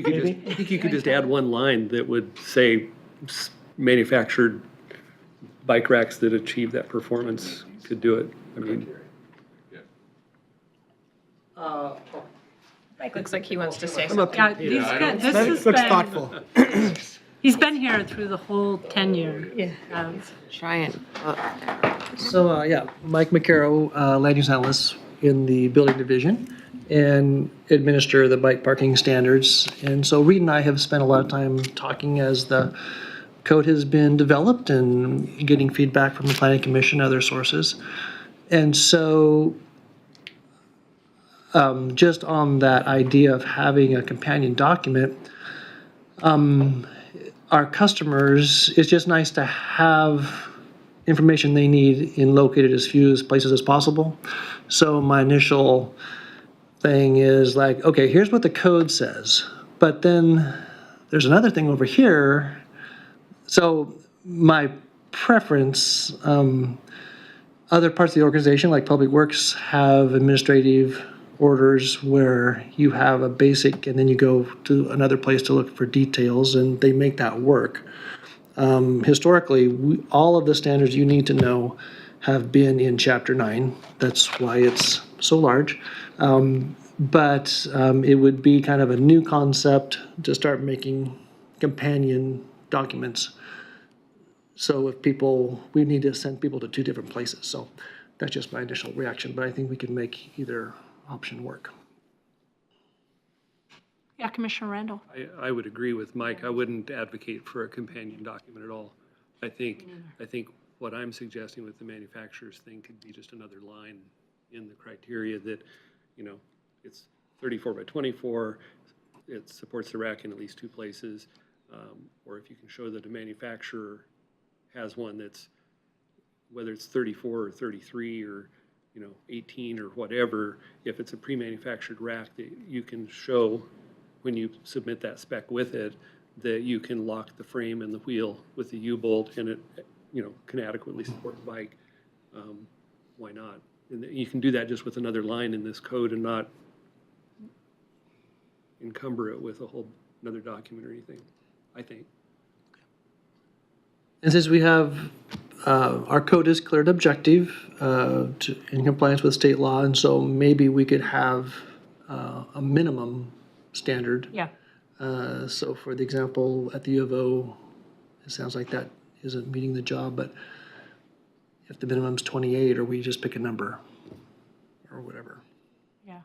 you could just add one line that would say manufactured bike racks that achieve that performance could do it. I mean, Mike looks like he wants to say Yeah, something. this Looks thoughtful. he's been here through the whole tenure. Yeah. Try and, So, Mike McCarroll, land use analyst in the building division and administer the bike parking standards. And so Reed and I have spent a lot of time talking as the code has been developed and getting feedback from the planning commission, other sources. And so just on that idea of having a companion document, our customers, it's just nice to have information they need in located as few places as possible. So my initial thing is like, okay, here's what the code says, but then there's another thing over here. So my preference, other parts of the organization, like Public Works, have administrative orders where you have a basic and then you go to another place to look for details, and they make that work. Historically, all of the standards you need to know have been in Chapter 9. That's why it's so large. But it would be kind of a new concept to start making companion documents. So if we need to send people to 2 different places. So that's just my initial reaction, but I think we can make either option work. Yeah, Commissioner Randall. I would agree with Mike. I wouldn't advocate for a companion document at all. I think what I'm suggesting with the manufacturer's thing could be just another line in the criteria that, you know, it's 34 by 24, it supports the rack in at least 2 places, or if you can show that a manufacturer has one that's, whether it's 34 or 33 or, 18 or whatever, if it's a pre-manufactured rack that you can show when you submit that spec with it, that you can lock the frame and the wheel with the U-bolt and it, can adequately support the bike, why not? And you can do that just with another line in this code and not encumber it with a whole another document or anything, I think. And since we have, our code is clear and objective, in compliance with state law, and so maybe we could have a minimum standard. Yeah. So for the example, at the U of O, it sounds like that isn't meeting the job, but if the minimum's 28, or we just pick a number, or whatever. Yeah.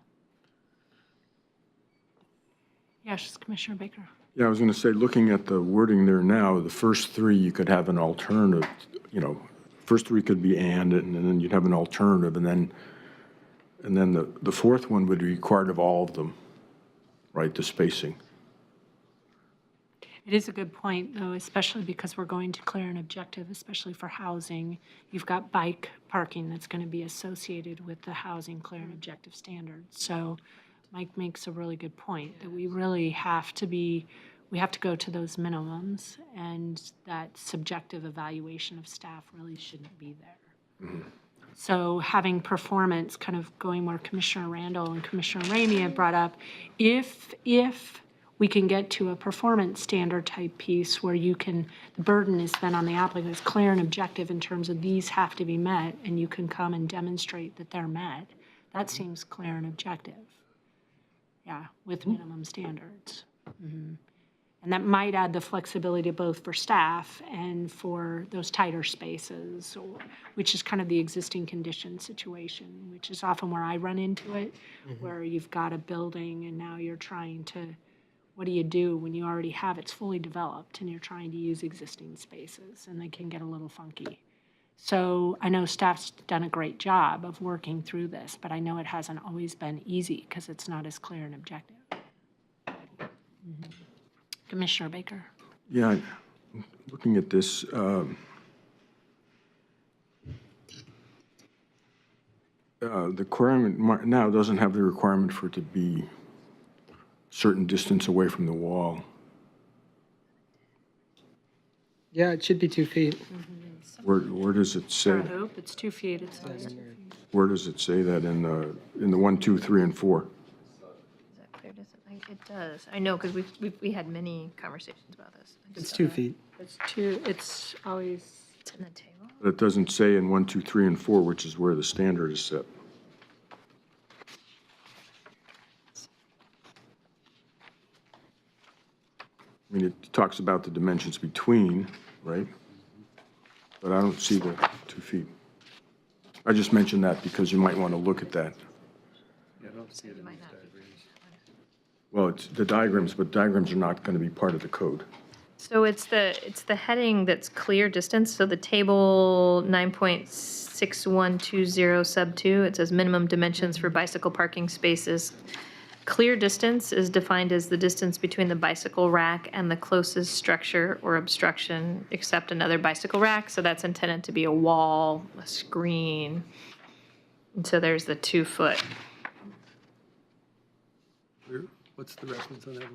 Yes, Commissioner Baker. Yeah, I was going to say, looking at the wording there now, the first 3, you could have an alternative, first 3 could be and then you'd have an alternative, and then the 4th one would be required of all of them, right, the spacing. It is a good point, though, especially because we're going to clear an objective, especially for housing. You've got bike parking that's going to be associated with the housing clear and objective standards. So Mike makes a really good point that we really have to go to those minimums, and that subjective evaluation of staff really shouldn't be there. So having performance, kind of going where Commissioner Randall and Commissioner Ramey had brought up, if we can get to a performance standard type piece where the burden is then on the applicant, it's clear and objective in terms of these have to be met, and you can come and demonstrate that they're met, that seems clear and objective. Yeah, with minimum standards. And that might add the flexibility both for staff and for those tighter spaces, which is kind of the existing condition situation, which is often where I run into it, where you've got a building and now you're trying to, what do you do when you already have it's fully developed and you're trying to use existing spaces, and they can get a little funky. So I know staff's done a great job of working through this, but I know it hasn't always been easy because it's not as clear and objective. Commissioner Baker. Yeah, looking at this, the requirement now doesn't have the requirement for it to be certain distance away from the wall. Yeah, it should be 2 feet. Where does it say? I hope it's 2 feet. It says 2 feet. Where does it say that in the 1, 2, 3, and 4? Is that clear? It does. I know, because we had many conversations about this. It's 2 feet. It's always. It's in the table. But it doesn't say in 1, 2, 3, and 4, which is where the standard is set. I mean, it talks about the dimensions between, right? But I don't see the 2 feet. I just mentioned that because you might want to look at that. Yeah, I don't see it in these diagrams. Well, it's the diagrams, but diagrams are not going to be part of the code. So it's the heading that's clear distance. So the table 9.6120 sub 2, it says minimum dimensions for bicycle parking spaces. Clear distance is defined as the distance between the bicycle rack and the closest structure or obstruction except another bicycle rack. So that's intended to be a wall, a screen. And so there's the 2 foot. What's the reference on that,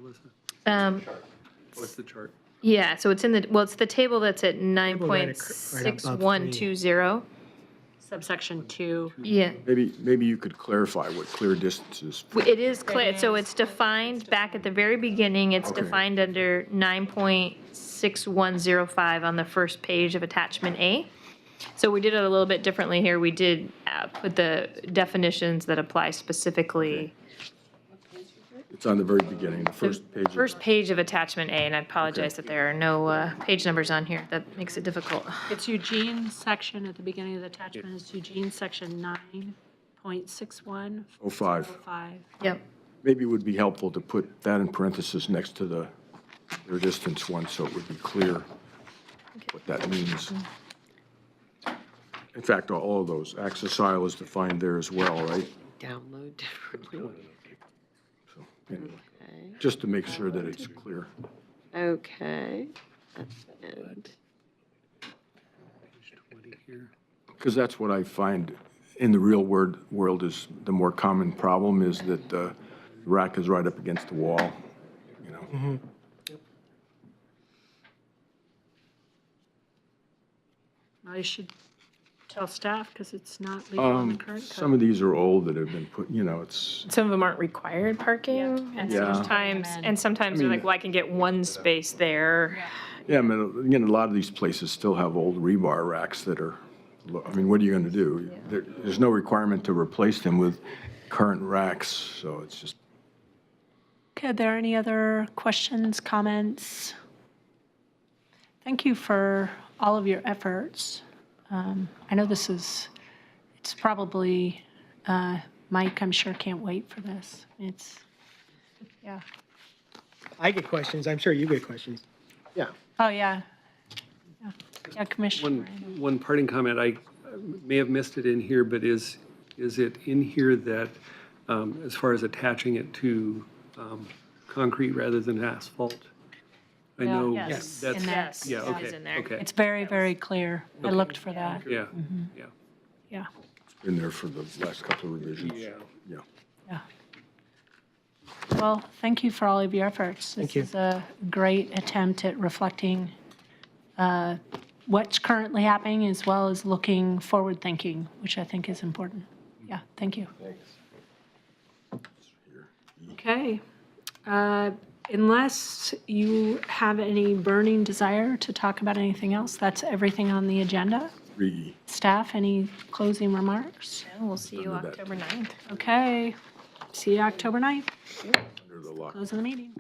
Alyssa? What's the chart? Yeah, so it's it's the table that's at right above 9.6120. Subsection 2. Yeah. Maybe you could clarify what clear distance is. It is clear, so it's defined back at the very beginning, it's Okay. defined under 9.6105 on the first page of attachment A. So we did it a little bit differently here. We did put the definitions that apply specifically. It's on the very beginning, the first page. First page of attachment A, and I apologize that there are no page numbers on here. That makes it difficult. It's Eugene section at the beginning of the attachment. It's Eugene section 9.6105. 05. Yep. Maybe it would be helpful to put that in parentheses next to the clear distance one, so it would be clear what that means. In fact, all of those, access aisle is defined there as well, right? Download differently. So, anyway, Okay. just to make sure that it's clear. Okay. And Page 20 here. Because that's what I find in the real world is the more common problem is that the rack is right up against the wall, you know? I should tell staff because it's not legal in the current code. Some of these are old that have been put, you know, it's, Some of them aren't required parking, and Yeah. sometimes they're like, well, I can get one space there. yeah, I mean, again, a lot of these places still have old rebar racks that are, I mean, what are you going to do? There's no requirement to replace them with current racks, so it's just, Okay, are there any other questions, comments? Thank you for all of your efforts. I know it's probably, Mike, I'm sure can't wait for this. Yeah. I get questions. I'm sure you get questions. Oh, yeah. Yeah, Commissioner. One parting comment, I may have missed it in here, but is it in here that, as far as attaching it to concrete rather than asphalt, I know Yes. that's, Yes, yeah, it okay, is in there. okay. It's very, very clear. I looked for that. Yeah, yeah. Yeah, Been there for the last couple of revisions. Yeah. Yeah. yeah. Well, thank you for all of your efforts. Thank you. This is a great attempt at reflecting what's currently happening as well as looking forward-thinking, which I think is important. Yeah, thank you. Okay. Unless you have any burning desire to talk about anything else, that's everything on the agenda. 3E. Staff, any closing remarks? And we'll see you Under that. October 9th. Okay. See you October 9th. Under the lock. Closing the meeting.